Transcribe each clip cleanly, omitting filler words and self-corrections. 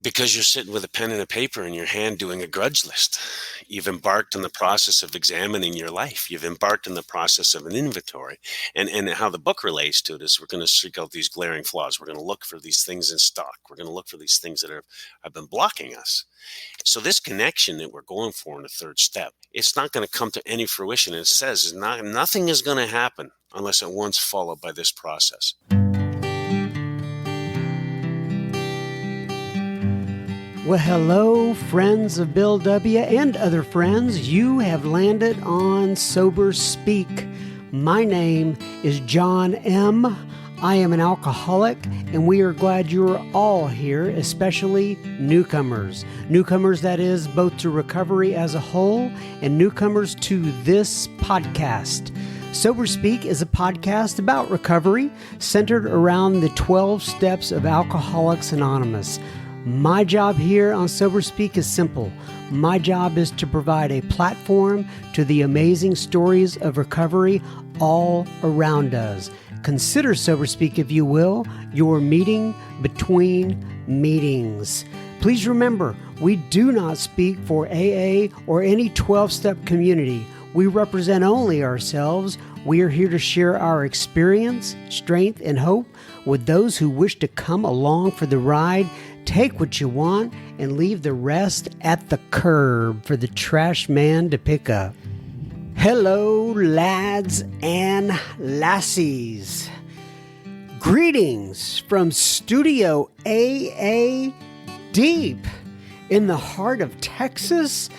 Because you're sitting with a pen and a paper in your hand doing a grudge list. You've embarked on the process of examining your life. You've embarked on the process of an inventory. And how the book relates to it is we're going to seek out these glaring flaws. We're going to look for these things in stock. We're going to look for these things that have been blocking us. So this connection that we're going for in the third step, it's not going to come to any fruition. It says nothing is going to happen unless at once followed by this process. Well, hello, friends of Bill W. and other friends. You have landed on Sober Speak. My name is John M. I am an alcoholic, and we are glad you are all here, especially newcomers. Newcomers, that is, both to recovery as a whole and newcomers to this podcast. Sober Speak is a podcast about recovery centered around the 12 steps of Alcoholics Anonymous. My job here on Sober Speak is simple. My job is to provide a platform to the amazing stories of recovery all around us. Consider Sober Speak, if you will, your meeting between meetings. Please remember, we do not speak for AA or any 12-step community. We represent only ourselves. We are here to share our experience, strength, and hope with those who wish to come along for the ride. Take what you want and leave the rest at the curb for the trash man to pick up. Hello, lads and lassies. Greetings from Studio AA deep in the heart of Texas.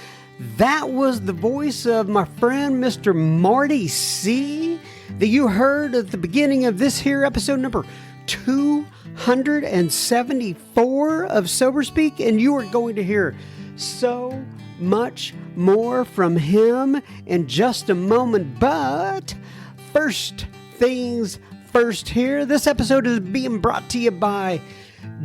That was the voice of my friend Mr. Marty C. that you heard at the beginning of this here episode number 274 of Sober Speak, and you are going to hear so much more from him in just a moment. But first things first here, this episode is being brought to you by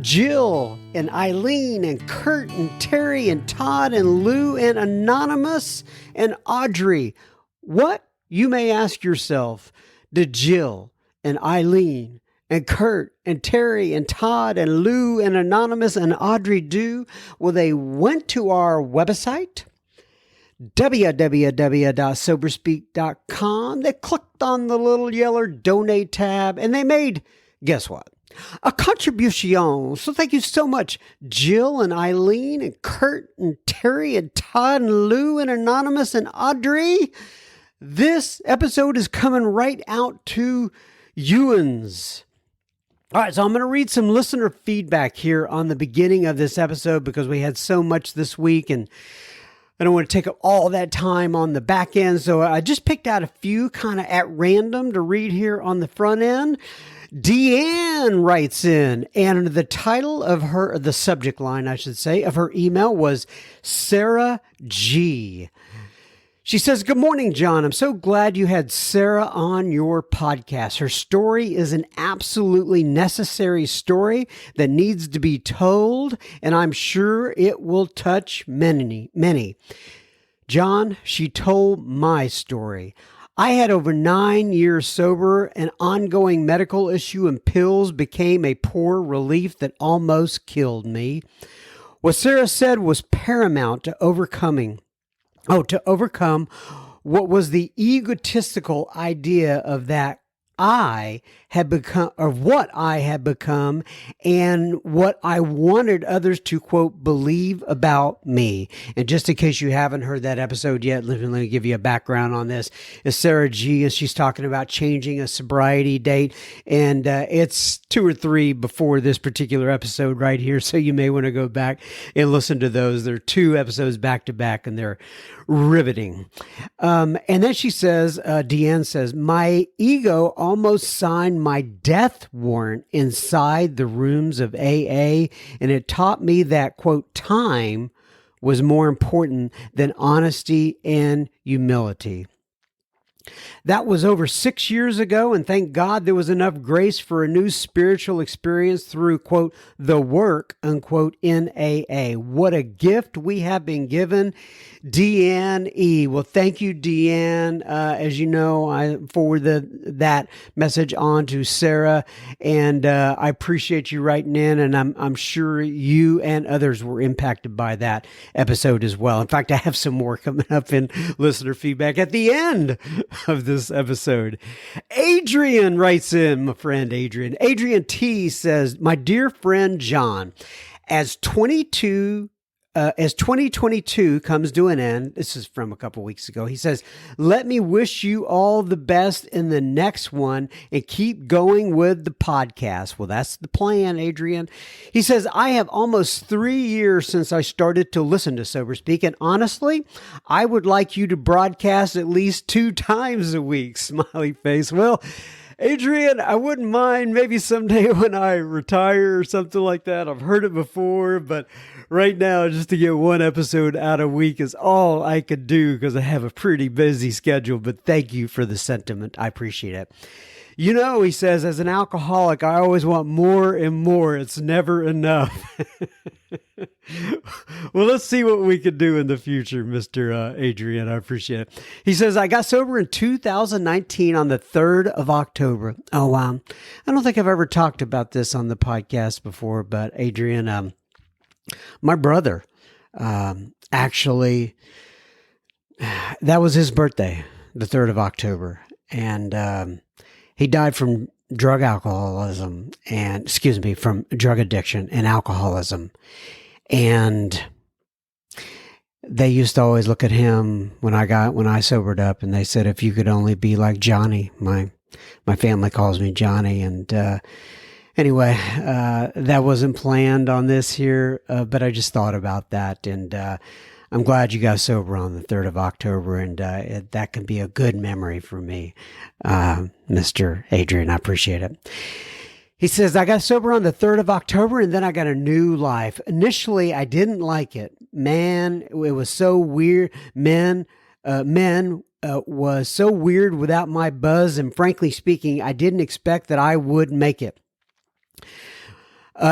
Jill and Eileen and Kurt and Terry and Todd and Lou and Anonymous and Audrey. What, you may ask yourself, did Jill and Eileen and Kurt and Terry and Todd and Lou and Anonymous and Audrey do? Well, they went to our website, www.soberspeak.com. They clicked on the little yellow donate tab and they made, guess what? A contribution. So thank you so much, Jill and Eileen and Kurt and Terry and Todd and Lou and Anonymous and Audrey. This episode is coming right out to youans. All right, so I'm going to read some listener feedback here on the beginning of this episode because we had so much this week and I don't want to take up all that time on the back end. So I just picked out a few kind of at random to read here on the front end. Deanne writes in, and the title of the subject line, I should say, of her email was Sarah G. She says, "Good morning, John. I'm so glad you had Sarah on your podcast. Her story is an absolutely necessary story that needs to be told, and I'm sure it will touch many, many. John, she told my story. I had over 9 years sober. An ongoing medical issue and pills became a poor relief that almost killed me. What Sarah said was paramount to overcome what was the egotistical idea of that I had become, of what I had become, and what I wanted others to, quote, believe about me." And just in case you haven't heard that episode yet, let me give you a background on this. It's Sarah G, and she's talking about changing a sobriety date, and it's 2 or 3 before this particular episode right here, so you may want to go back and listen to those. There are 2 episodes back to back, and they're riveting. And then she says, Deanne says, "My ego almost signed my death warrant inside the rooms of AA, and it taught me that, quote, time was more important than honesty and humility." That was over 6 years ago, and thank God there was enough grace for a new spiritual experience through, quote, the work, unquote, in AA. What a gift we have been given. Deanne E. Well, thank you, Deanne. As you know, I forwarded that message on to Sarah, and I appreciate you writing in, and I'm sure you and others were impacted by that episode as well. In fact, I have some more coming up in listener feedback at the end of this episode. Adrian writes in, my friend Adrian. Adrian T says, my dear friend John, as 2022 comes to an end, this is from a couple weeks ago, he says, let me wish you all the best in the next one and keep going with the podcast. Well, that's the plan, Adrian. He says, I have almost 3 years since I started to listen to Sober Speak, and honestly, I would like you to broadcast at least 2 times a week, smiley face. Well, Adrian, I wouldn't mind maybe someday when I retire or something like that. I've heard it before, but right now, just to get 1 episode out a week is all I could do because I have a pretty busy schedule. But thank you for the sentiment. I appreciate it. You know, he says, as an alcoholic, I always want more and more. It's never enough. Well, let's see what we can do in the future, Mr. Adrian. I appreciate it. He says, I got sober in 2019 on the 3rd of October. Oh, wow. I don't think I've ever talked about this on the podcast before, but Adrian, my brother, actually, that was his birthday, the 3rd of October. And he died from drug alcoholism and, from drug addiction and alcoholism. And they used to always look at him when I sobered up, and they said, if you could only be like Johnny, my family calls me Johnny. And, anyway, that wasn't planned on this here, but I just thought about that. And, I'm glad you got sober on the 3rd of October, and that can be a good memory for me, Mr. Adrian. I appreciate it. He says, I got sober on the 3rd of October, and then I got a new life. Initially, I didn't like it. Man, it was so weird. Men was so weird without my buzz, and frankly speaking, I didn't expect that I would make it.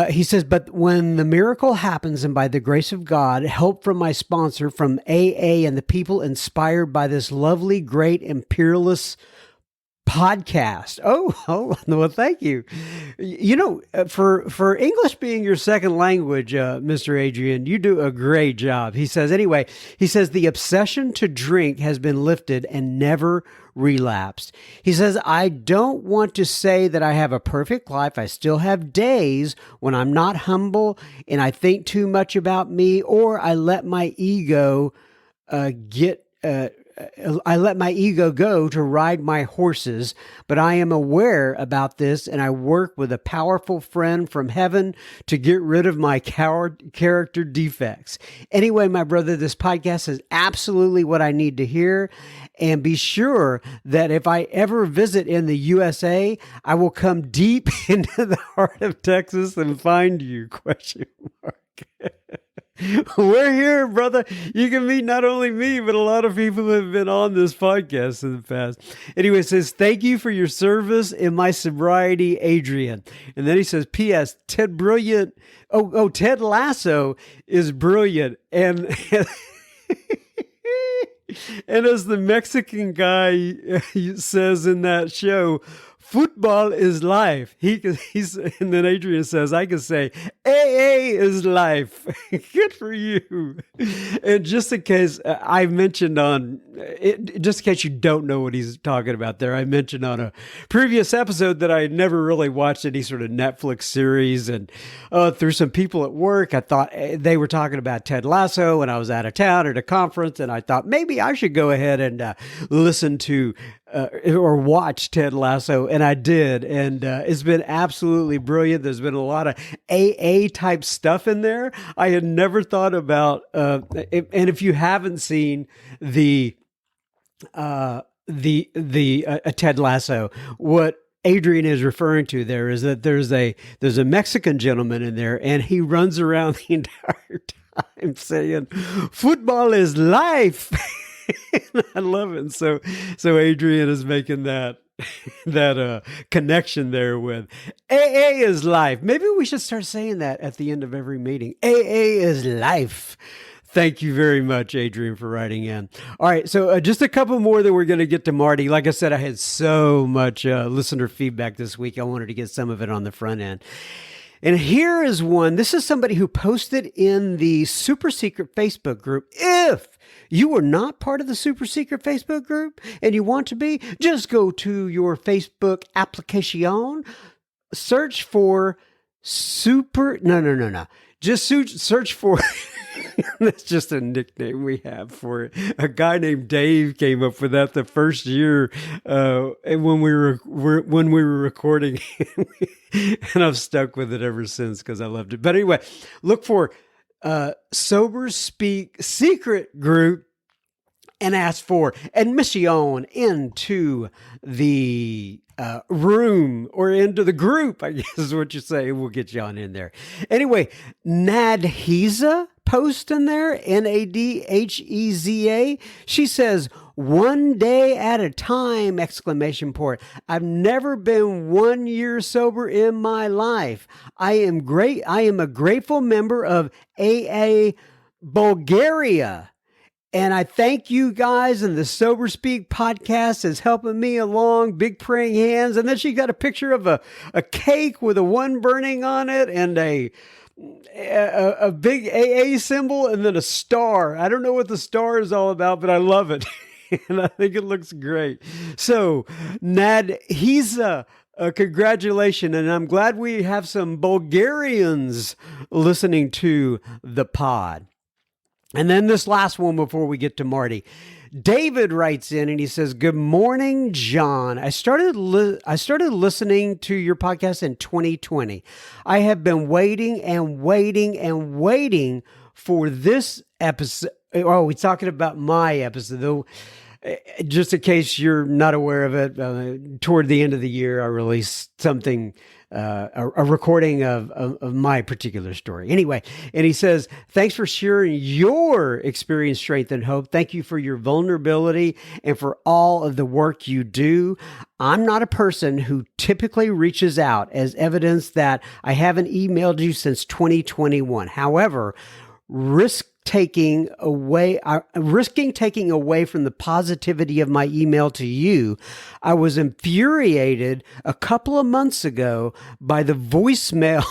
He says, but when the miracle happens, and by the grace of God, help from my sponsor, from AA, and the people inspired by this lovely, great, and peerless podcast. Oh, well, thank you. You know, for English being your second language, Mr. Adrian, you do a great job. He says, the obsession to drink has been lifted and never relapsed. He says, I don't want to say that I have a perfect life. I still have days when I'm not humble and I think too much about me, or I let my ego go to ride my horses, but I am aware about this, and I work with a powerful friend from heaven to get rid of my character defects. Anyway, my brother, this podcast is absolutely what I need to hear, and be sure that if I ever visit in the USA, I will come deep into the heart of Texas and find you, ? We're here, brother. You can meet not only me, but a lot of people who have been on this podcast in the past. Anyway, it says, thank you for your service in my sobriety, Adrian. And then he says, P.S. Ted Lasso is brilliant. And and as the Mexican guy says in that show, football is life. And then Adrian says, I can say, AA is life. Good for you. And just in case just in case you don't know what he's talking about there, I mentioned on a previous episode that I had never really watched any sort of Netflix series. And through some people at work, I thought they were talking about Ted Lasso, and I was out of town at a conference, and I thought maybe I should go ahead and listen to or watch Ted Lasso, and I did, and it's been absolutely brilliant. There's been a lot of AA type stuff in there I had never thought about, and if you haven't seen the Ted Lasso, what Adrian is referring to there is that there's a Mexican gentleman in there, and he runs around the entire time saying, "Football is life." I love it. And so Adrian is making that connection there with AA is life. Maybe we should start saying that at the end of every meeting. AA is life. Thank you very much, Adrian, for writing in. All right, so just a couple more that we're going to get to Marty. Like I said, I had so much listener feedback this week. I wanted to get some of it on the front end. And here is one. This is somebody who posted in the super secret Facebook group. If you are not part of the super secret Facebook group and you want to be, just go to your Facebook application, search for no. Just search for that's just a nickname we have for it. A guy named Dave came up with that the first year and when we were recording, and I've stuck with it ever since because I loved it. But anyway, look for Sober Speak Secret Group and ask for admission into the room or into the group, I guess is what you say. We'll get you on in there. Anyway, Nadheza post in there, Nadheza. She says, "One day at a time, exclamation point. I've never been 1 year sober in my life. I am a grateful member of AA Bulgaria. And I thank you guys, and the Sober Speak podcast is helping me along. Big praying hands." And then she got a picture of a cake with a one burning on it and a big AA symbol and then a star. I don't know what the star is all about, but I love it. And I think it looks great. So, Nadheza, congratulations. And I'm glad we have some Bulgarians listening to the pod. And then this last one before we get to Marty. David writes in and he says, "Good morning, John. I started listening to your podcast in 2020. I have been waiting for this episode." Oh, we're talking about my episode, though. Just in case you're not aware of it, toward the end of the year, I released something, a recording of my particular story. Anyway, and he says, "Thanks for sharing your experience, strength, and hope. Thank you for your vulnerability and for all of the work you do. I'm not a person who typically reaches out, as evidence that I haven't emailed you since 2021. However, risking taking away from the positivity of my email to you, I was infuriated a couple of months ago by the voicemail."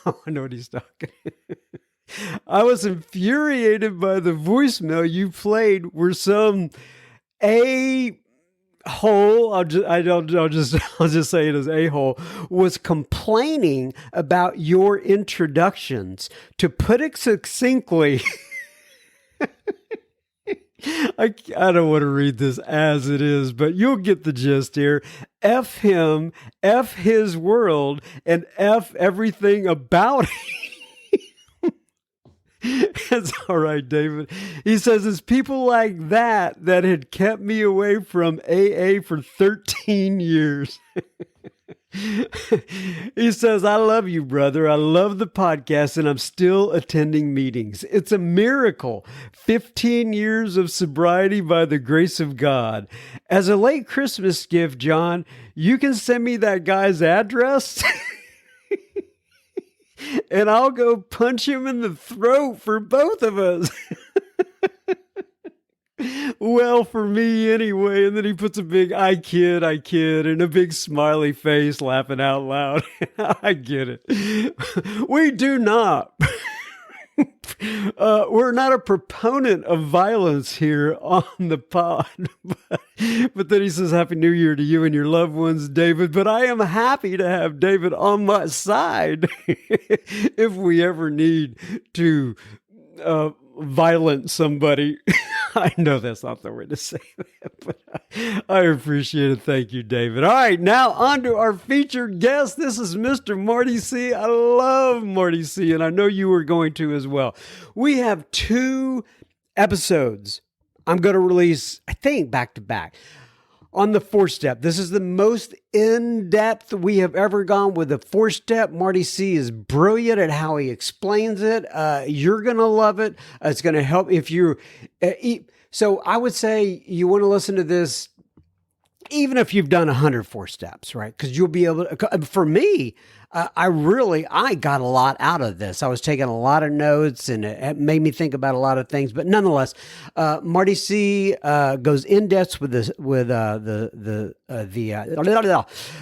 I know what he's talking. "I was infuriated by the voicemail you played where some a-hole, I'll just say it as a-hole, was complaining about your introductions. To put it succinctly," I don't want to read this as it is, but you'll get the gist here. "F him, F his world, and F everything about him." It's all right, David. He says, "It's people like that had kept me away from AA for 13 years. He says, "I love you, brother. I love the podcast, and I'm still attending meetings. It's a miracle. 15 years of sobriety by the grace of God. As a late Christmas gift, John, you can send me that guy's address." "And I'll go punch him in the throat for both of us." "Well, for me anyway." And then he puts a big I kid, and a big smiley face laughing out loud. I get it. We do not. We're not a proponent of violence here on the pod. But then he says, "Happy New Year to you and your loved ones, David. But I am happy to have David on my side if we ever need to violent somebody." I know that's not the way to say that, but I appreciate it. Thank you, David. All right, now on to our featured guest. This is Mr. Marty C. I love Marty C., and I know you are going to as well. We have 2 episodes I'm going to release, I think, back to back. on the four step. This is the most in depth we have ever gone with the four step. Marty C is brilliant at how he explains it. You're going to love it. It's going to help if you. So I would say you want to listen to this even if you've done 104 steps, right? Because you'll be able to, for me, I got a lot out of this. I was taking a lot of notes and it made me think about a lot of things. But nonetheless, Marty C goes in depth with this, with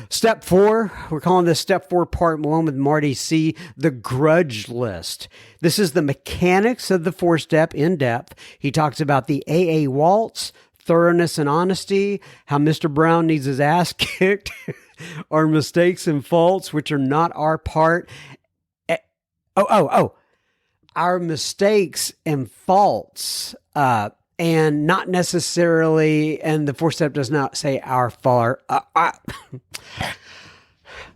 step four. We're calling this step four, part one with Marty C, the grudge list. This is the mechanics of the four step in depth. He talks about the AA waltz, thoroughness and honesty, how Mr. Brown needs his ass kicked, our mistakes and faults, which are not our part. Our mistakes and faults, and not necessarily, and the four step does not say our fault.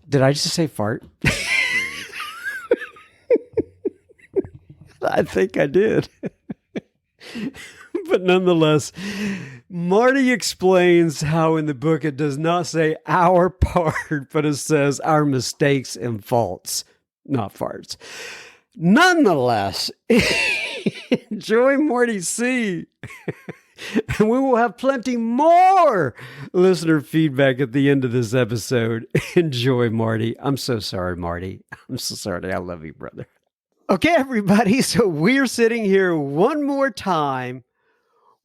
Did I just say fart? I think I did. But nonetheless, Marty explains how in the book it does not say our part, but it says our mistakes and faults, not farts. Nonetheless, enjoy Marty C. And we will have plenty more listener feedback at the end of this episode. Enjoy, Marty. I'm so sorry, Marty. I'm so sorry. I love you, brother. Okay, everybody. So we're sitting here one more time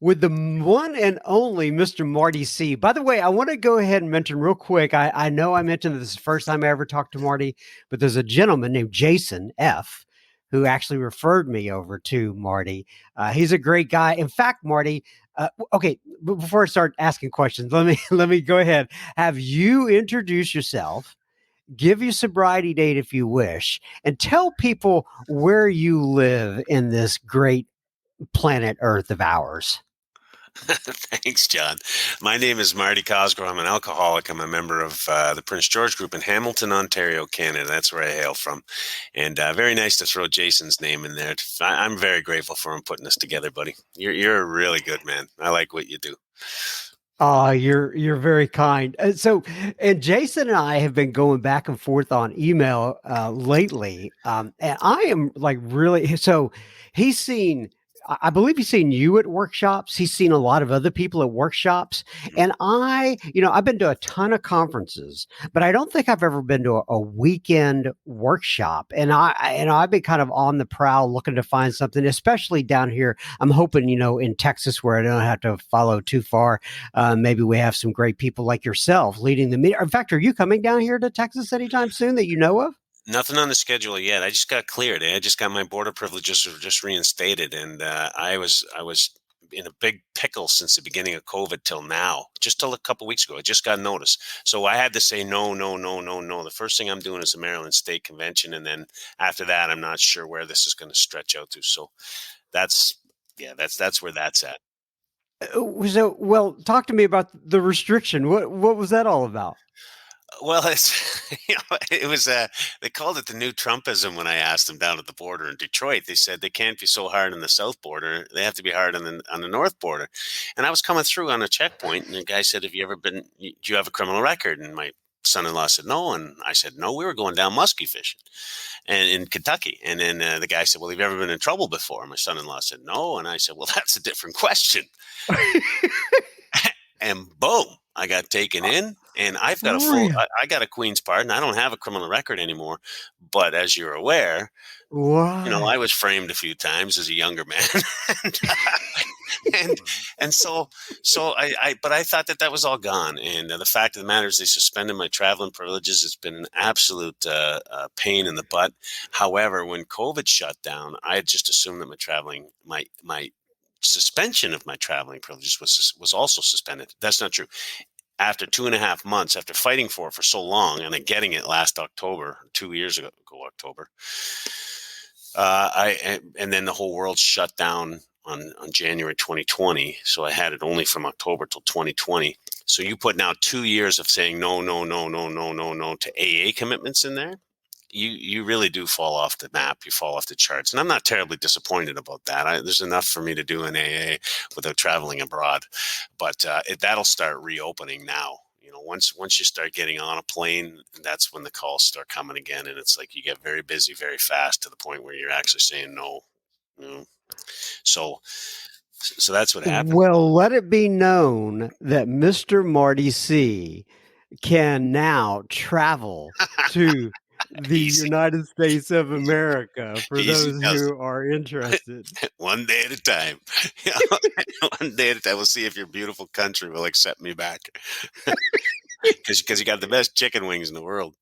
with the one and only Mr. Marty C. By the way, I want to go ahead and mention real quick. I know I mentioned this is the first time I ever talked to Marty, but there's a gentleman named Jason F. who actually referred me over to Marty. He's a great guy. In fact, Marty, okay, before I start asking questions, let me go ahead. Have you introduce yourself? Give your sobriety date if you wish, and tell people where you live in this great planet Earth of ours. Thanks, John. My name is Marty Cosgrove. I'm an alcoholic. I'm a member of the Prince George Group in Hamilton, Ontario, Canada. That's where I hail from. And very nice to throw Jason's name in there. I'm very grateful for him putting this together, buddy. You're a really good man. I like what you do. Oh, you're very kind. And Jason and I have been going back and forth on email lately, and I am like really so. He's seen, I believe he's seen you at workshops. He's seen a lot of other people at workshops, and I've been to a ton of conferences, but I don't think I've ever been to a weekend workshop. And I've been kind of on the prowl looking to find something, especially down here. I'm hoping, in Texas where I don't have to follow too far. Maybe we have some great people like yourself leading the meeting. In fact, are you coming down here to Texas anytime soon that you know of? Nothing on the schedule yet. I just got cleared. I just got my border privileges just reinstated, and I was in a big pickle since the beginning of COVID till now. Just till a couple weeks ago, I just got notice. So I had to say no, no, no, no, no. The first thing I'm doing is the Maryland State Convention, and then after that, I'm not sure where this is going to stretch out to. So that's where that's at. Well, talk to me about the restriction. What was that all about? Well, it was they called it the new Trumpism when I asked them down at the border in Detroit. They said they can't be so hard on the south border; they have to be hard on the north border. And I was coming through on a checkpoint, and the guy said, "Have you ever been? Do you have a criminal record?" And my son-in-law said no, and I said no. We were going down muskie fishing, and in Kentucky. And then the guy said, "Well, have you ever been in trouble before?" And my son-in-law said no, and I said, "Well, that's a different question." And boom, I got taken in, and I've got I got a Queen's pardon. I don't have a criminal record anymore, but as you're aware, I was framed a few times as a younger man, and so but I thought that was all gone. And the fact of the matter is, they suspended my traveling privileges. It's been an absolute pain in the butt. However, when COVID shut down, I had just assumed that my suspension of my traveling privileges was also suspended. That's not true. After 2.5 months, after fighting for it for so long, and then getting it last October, 2 years ago October, and then the whole world shut down on January 2020. So I had it only from October till 2020. So you put now 2 years of saying no, no, no, no, no, no, no to AA commitments in there. you really do fall off the map. You fall off the charts, and I'm not terribly disappointed about that. There's enough for me to do in AA without traveling abroad, but that'll start reopening now. Once you start getting on a plane, that's when the calls start coming again, and it's like you get very busy very fast to the point where you're actually saying no. You know? So so that's what happened. Well, let it be known that Mr. Marty C can now travel to the Easy, United States of America for easy those does who are interested. it. One day at a time. One day at a time. We'll see if your beautiful country will accept me back. Because you got the best chicken wings in the world.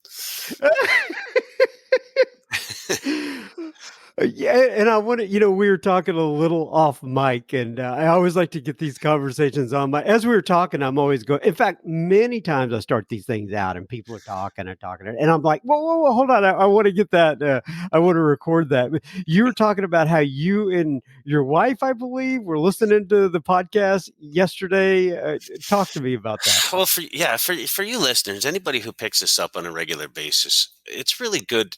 Yeah, and I want to, we were talking a little off mic, and I always like to get these conversations on my. As we were talking, I'm always going. In fact, many times I start these things out, and people are talking and talking, and I'm like, whoa, whoa, whoa, hold on, I want to get that. I want to record that. You were talking about how you and your wife, I believe, were listening to the podcast yesterday. Talk to me about that. Well, for you listeners, anybody who picks this up on a regular basis, it's really good.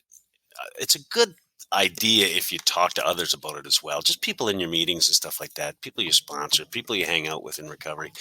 It's a good idea if you talk to others about it as well. Just people in your meetings and stuff like that, people you sponsor, people you hang out with in recovery,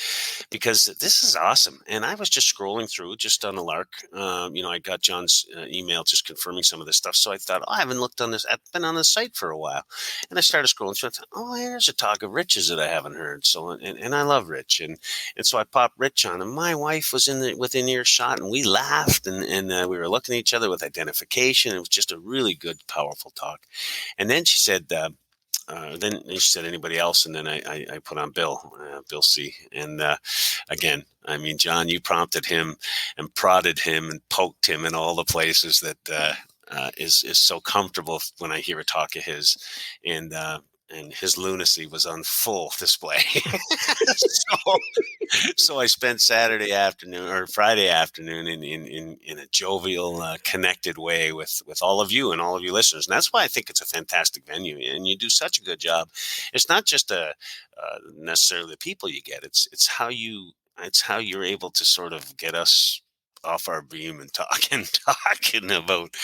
because this is awesome. And I was just scrolling through just on a lark. I got John's email just confirming some of this stuff. So I thought, I haven't looked on this. I've been on the site for a while. And I started scrolling through. I thought, here's a talk of Rich's that I haven't heard. So, and I love Rich. And so I popped Rich on, and my wife was within earshot, and we laughed, and we were looking at each other with identification. It was just a really good, powerful talk. And then she said, then she said, anybody else? And then I put on Bill C. And again, I mean, John, you prompted him and prodded him and poked him in all the places that is so comfortable when I hear a talk of his. And his lunacy was on full display. so, so I spent Saturday afternoon or Friday afternoon in a jovial, connected way with all of you and all of you listeners. And that's why I think it's a fantastic venue. And you do such a good job. It's not just necessarily the people you get. It's how you're able to sort of get us off our beam and talking about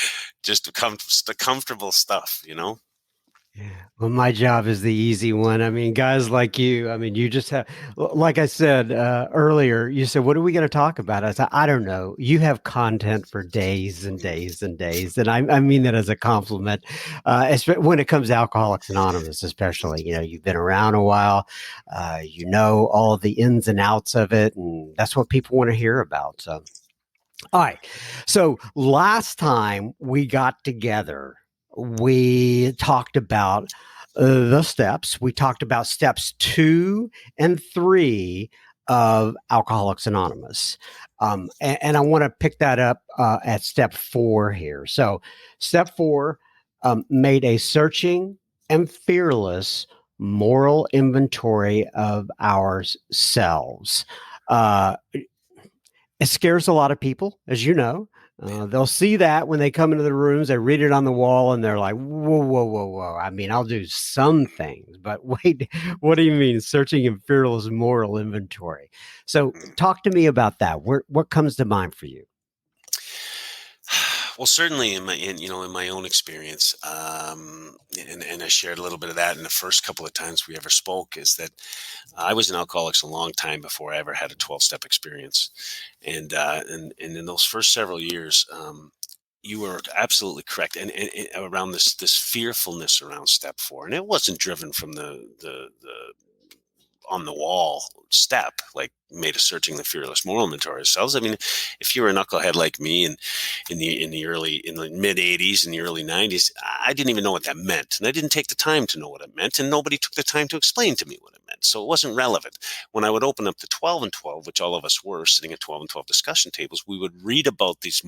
just the comfortable stuff. Well, my job is the easy one. I mean, guys like you, I mean, you just have, like I said earlier, you said, what are we going to talk about? I said, I don't know. You have content for days and days and days. And I mean that as a compliment, when it comes to Alcoholics Anonymous, especially, you've been around a while, you know all the ins and outs of it. And that's what people want to hear about. So, all right. So last time we got together, we talked about the steps. We talked about steps 2 and 3 of Alcoholics Anonymous. And I want to pick that up at step 4 here. So, step 4 made a searching and fearless moral inventory of ourselves. It scares a lot of people, as you know. They'll see that when they come into the rooms, they read it on the wall, and they're like, whoa, whoa, whoa, whoa. I mean, I'll do some things, but wait, what do you mean searching and fearless moral inventory? So talk to me about that. What comes to mind for you? Well, certainly in my own experience, and I shared a little bit of that in the first couple of times we ever spoke, is that I was an alcoholic a long time before I ever had a 12-step experience, and in those first several years, you were absolutely correct, and around this fearfulness around step 4, and it wasn't driven from the on the wall step, like made a searching the fearless moral inventory ourselves. I mean, if you were a knucklehead like me and in the mid 80s and the early 90s, I didn't even know what that meant. And I didn't take the time to know what it meant. And nobody took the time to explain to me what it meant. So it wasn't relevant. When I would open up the 12 and 12, which all of us were sitting at 12 and 12 discussion tables, we would read about this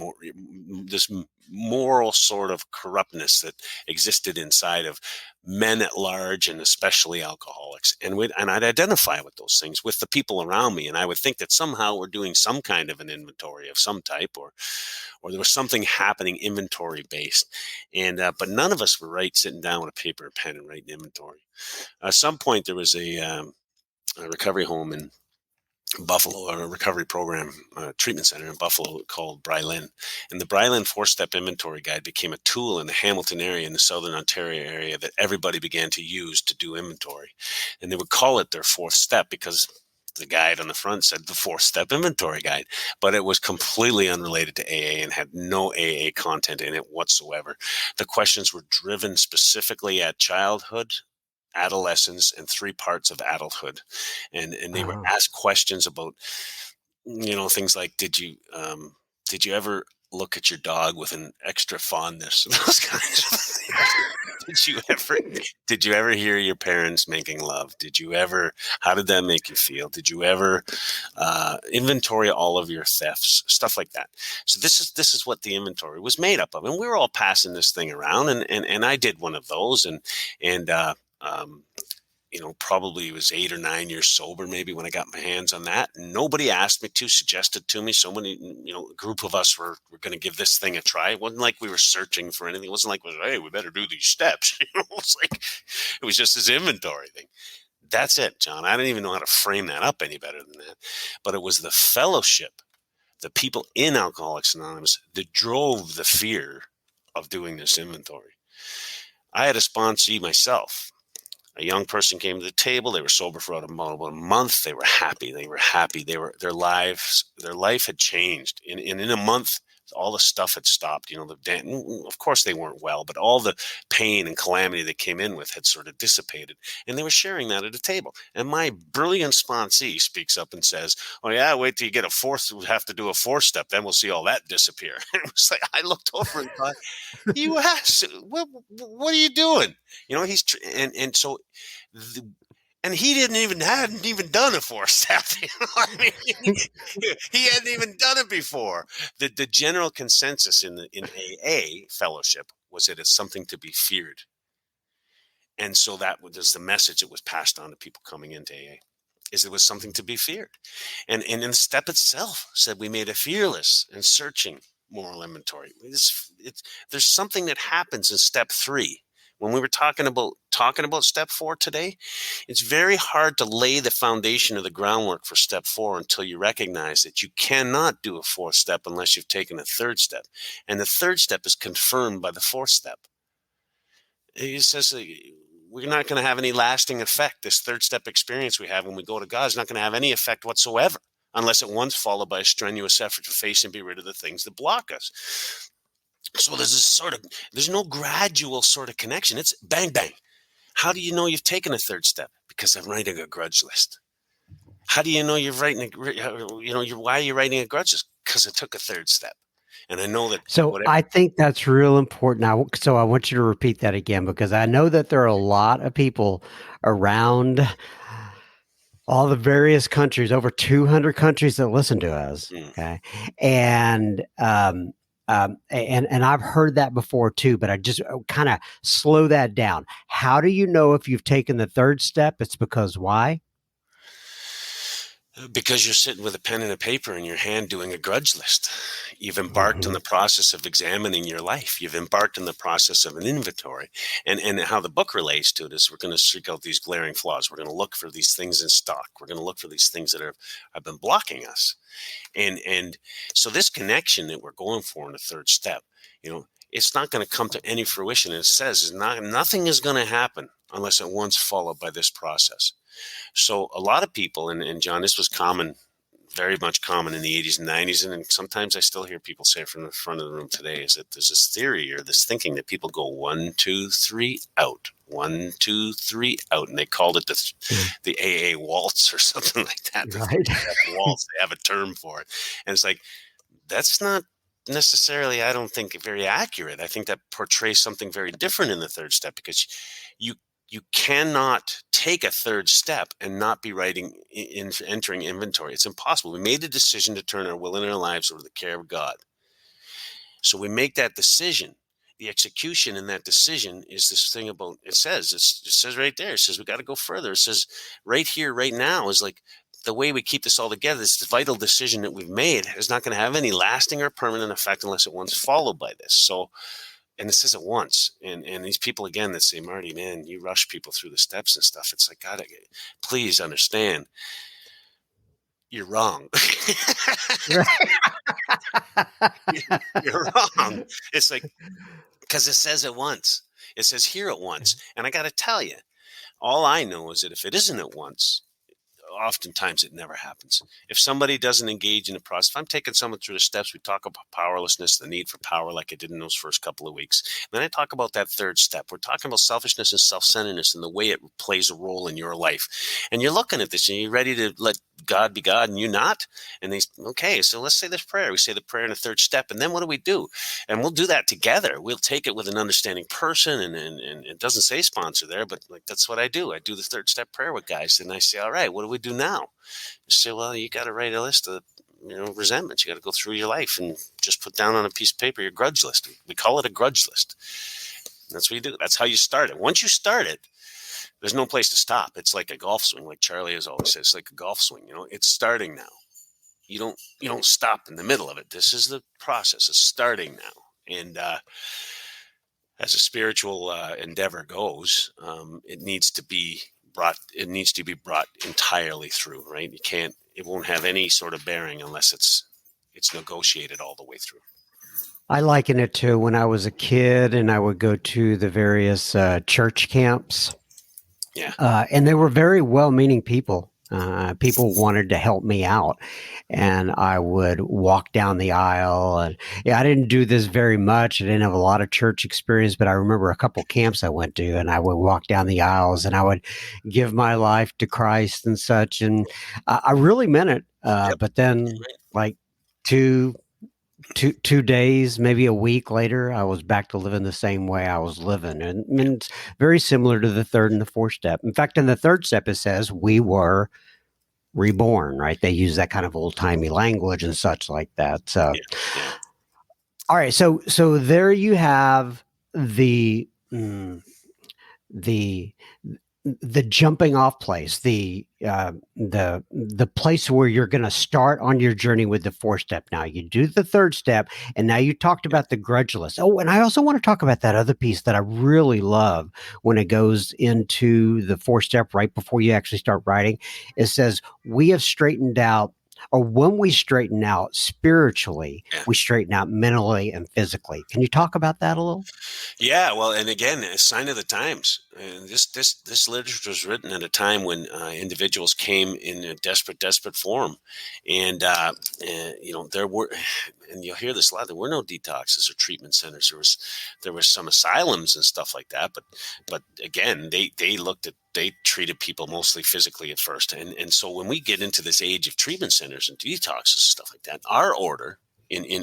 moral sort of corruptness that existed inside of men at large, and especially alcoholics. And I'd identify with those things with the people around me. And I would think that somehow we're doing some kind of an inventory of some type, or there was something happening inventory based. But none of us were sitting down with a paper and pen and writing inventory. At some point, there was a recovery home Buffalo, a recovery program treatment center in Buffalo called Brylin. And the Brylin four-step inventory guide became a tool in the Hamilton area, in the Southern Ontario area, that everybody began to use to do inventory. And they would call it their fourth step because the guide on the front said the fourth-step inventory guide, but it was completely unrelated to AA and had no AA content in it whatsoever. The questions were driven specifically at childhood, adolescence, and three parts of adulthood, and they were Uh-huh. asked questions about, things like, did you ever look at your dog with an extra fondness? Those kinds of things. did you ever did you ever hear your parents making love? Did you ever How did that make you feel? Did you ever inventory all of your thefts, stuff like that? So this is what the inventory was made up of, and we were all passing this thing around, and I did one of those, and um, probably was 8 or 9 years sober, maybe, when I got my hands on that. Nobody asked me to, suggested to me. So many, a group of us were going to give this thing a try. It wasn't like we were searching for anything. It wasn't like, hey, we better do these steps. It was just this inventory thing. That's it, John. I didn't even know how to frame that up any better than that. But it was the fellowship, the people in Alcoholics Anonymous, that drove the fear of doing this inventory. I had a sponsee myself. A young person came to the table. They were sober for about a month. They were happy. Their life had changed. In a month, all the stuff had stopped. Of course they weren't well, but all the pain and calamity they came in with had sort of dissipated. And they were sharing that at a table. And my brilliant sponsee speaks up and says, "Oh yeah, wait till you get a fourth. We'll have to do a fourth step. Then we'll see all that disappear." And it was like, I looked over and thought, "You asked, what are you doing?" He's and so the, and he hadn't even done a four step. I mean, he hadn't even done it before. The general consensus in AA fellowship was that it's something to be feared, and so that was the message that was passed on to people coming into AA. Is it was something to be feared, and in the step itself said we made a fearless and searching moral inventory. There's something that happens in step 3. When we were talking about step 4 today, it's very hard to lay the foundation of the groundwork for step 4 until you recognize that you cannot do a fourth step unless you've taken a third step. And the third step is confirmed by the fourth step. It says we're not going to have any lasting effect. This third step experience we have when we go to God is not going to have any effect whatsoever unless at once followed by a strenuous effort to face and be rid of the things that block us. So there's no gradual sort of connection. It's bang, bang. How do you know you've taken a third step? Because I'm writing a grudge list. How do you know why are you writing a grudge list? Because I took a third step. And I know that So whatever. I think that's real important. So I want you to repeat that again because I know that there are a lot of people around all the various countries, over 200 countries that listen to us. Mm. Okay. And, and I've heard that before too, but I just kind of slow that down. How do you know if you've taken the third step? It's because why? Because you're sitting with a pen and a paper in your hand doing a grudge list. You've embarked on Mhm. the process of examining your life. You've embarked on the process of an inventory. And how the book relates to it is we're going to seek out these glaring flaws. We're going to look for these things in stock. We're going to look for these things that have been blocking us. And so this connection that we're going for in the third step, it's not going to come to any fruition. It says nothing is going to happen unless it once followed by this process. So a lot of people, and John, this was common, very much common in the 80s and 90s, and sometimes I still hear people say from the front of the room today, is that there's this theory or this thinking that people go 1, 2, 3 out, 1, 2, 3 out, and they called it the AA waltz or something like that. The Right. three-step waltz. They have a term for it, and it's like that's not necessarily, I don't think, very accurate. I think that portrays something very different in the third step because you you cannot take a third step and not be entering inventory. It's impossible. We made a decision to turn our will and our lives over to the care of God. So we make that decision. The execution in that decision is this thing about, it says right there, it says we got to go further. It says right here, right now is like the way we keep this all together. This vital decision that we've made is not going to have any lasting or permanent effect unless it once followed by this. So, and it says it once. And these people again that say, Marty, man, you rush people through the steps and stuff. It's like, God, please understand. you're wrong. Right. You're wrong. It's like, because it says it once. It says here at once. And I got to tell you, all I know is that if it isn't at once, oftentimes it never happens. If somebody doesn't engage in the process, if I'm taking someone through the steps, we talk about powerlessness, the need for power, like I did in those first couple of weeks. Then I talk about that third step. We're talking about selfishness and self-centeredness and the way it plays a role in your life. And you're looking at this and you're ready to let God be God and you not. And okay, so let's say this prayer. We say the prayer in the third step. And then what do? And we'll do that together. We'll take it with an understanding person. And it doesn't say sponsor there, but like that's what I do. I do the third step prayer with guys. And I say, all right, what do we do now? You say, well, you got to write a list of resentments. You got to go through your life and just put down on a piece of paper your grudge list. We call it a grudge list. And that's what you do. That's how you start it. Once you start it, there's no place to stop. It's like a golf swing, like Charlie has always said. It's like a golf swing. It's starting now. You don't stop in the middle of it. This is the process. It's starting now. And as a spiritual endeavor goes, it needs to be brought entirely through, right? It won't have any sort of bearing unless it's negotiated all the way through. I liken it to when I was a kid and I would go to the various church camps. Yeah. And they were very well-meaning people. People wanted to help me out, and I would walk down the aisle. And yeah, I didn't do this very much. I didn't have a lot of church experience, but I remember a couple camps I went to, and I would walk down the aisles and I would give my life to Christ and such. And I really meant it. Yep. But then, like two days, maybe a week later, I was back to living the same way I was living. And it's very similar to the third and the fourth step. In fact, in the third step, it says we were reborn, right? They use that kind of old timey language and such like that. So, Yeah. all right. So there you have the, the, the jumping off place, the place where you're going to start on your journey with the fourth step. Now you do the third step, and now you talked about the grudge list. Oh, and I also want to talk about that other piece that I really love when it goes into the fourth step right before you actually start writing. It says we have straightened out. Or when we straighten out spiritually, we straighten out mentally and physically. Can you talk about that a little? Yeah, well, and again, a sign of the times. And this literature was written at a time when individuals came in a desperate form, and there were, and you'll hear this a lot. There were no detoxes or treatment centers. There was some asylums and stuff like that, but again, they treated people mostly physically at first, and so when we get into this age of treatment centers and detoxes and stuff like that, our order in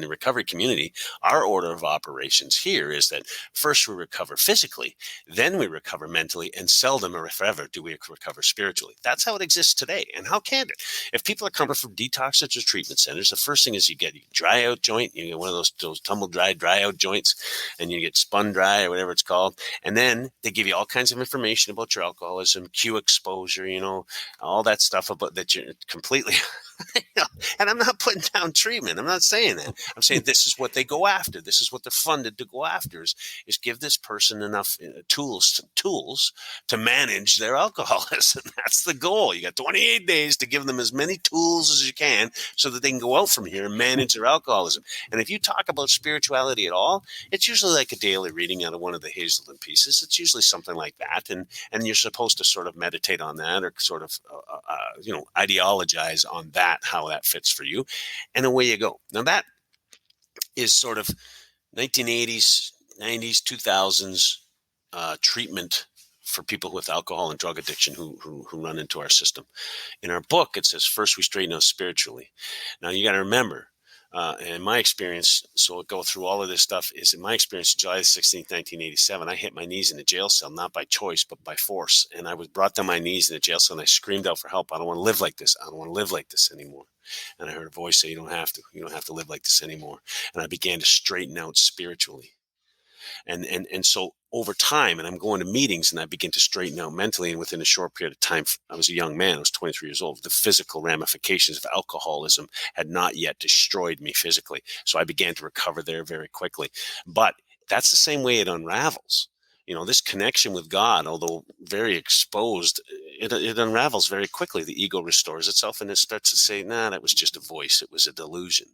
the recovery community, our order of operations here is that first we recover physically, then we recover mentally, and seldom or if ever do we recover spiritually. That's how it exists today. And how can it? If people are coming from detoxes or treatment centers, the first thing is you get a dry out joint, you get one of those tumble dry out joints, and you get spun dry or whatever it's called. And then they give you all kinds of information about your alcoholism, Q exposure, all that stuff about that you're completely and I'm not putting down treatment. I'm not saying that. I'm saying this is what they go after. This is what they're funded to go after is give this person enough tools to manage their alcoholism. That's the goal. You got 28 days to give them as many tools as you can so that they can go out from here and manage their alcoholism. And if you talk about spirituality at all, it's usually like a daily reading out of one of the Hazelden pieces. It's usually something like that. And you're supposed to sort of meditate on that or sort of, ideologize on that, how that fits for you. And away you go. Now that is sort of 1980s, 90s, 2000s treatment for people with alcohol and drug addiction who run into our system. In our book, it says, first we straighten out spiritually. Now you got to remember, in my experience, so I'll go through all of this stuff, is in my experience, July 16th, 1987, I hit my knees in a jail cell, not by choice, but by force. And I was brought to my knees in a jail cell and I screamed out for help. I don't want to live like this. I don't want to live like this anymore. And I heard a voice say, you don't have to live like this anymore. And I began to straighten out spiritually. And so over time, and I'm going to meetings and I begin to straighten out mentally. And within a short period of time, I was a young man, I was 23 years old. The physical ramifications of alcoholism had not yet destroyed me physically. So I began to recover there very quickly. But that's the same way it unravels. This connection with God, although very exposed it unravels very quickly. The ego restores itself, and it starts to say, "Nah, that was just a voice. It was a delusion."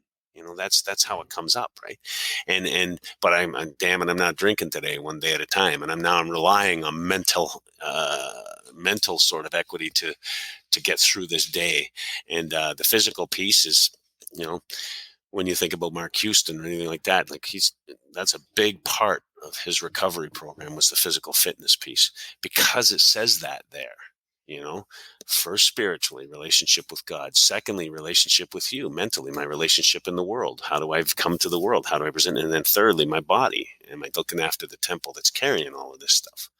That's how it comes up, right? But I'm damn it, I'm not drinking today, one day at a time, and I'm relying on mental sort of equity to get through this day, and the physical piece is, you know, when you think about Mark Houston or anything like that, like that's a big part of his recovery program was the physical fitness piece, because it says that there, you know, first spiritually, relationship with God. Secondly, relationship with you mentally, my relationship in the world. How do I come to the world? How do I present it? And then thirdly, my body. Am I looking after the temple that's carrying all of this stuff?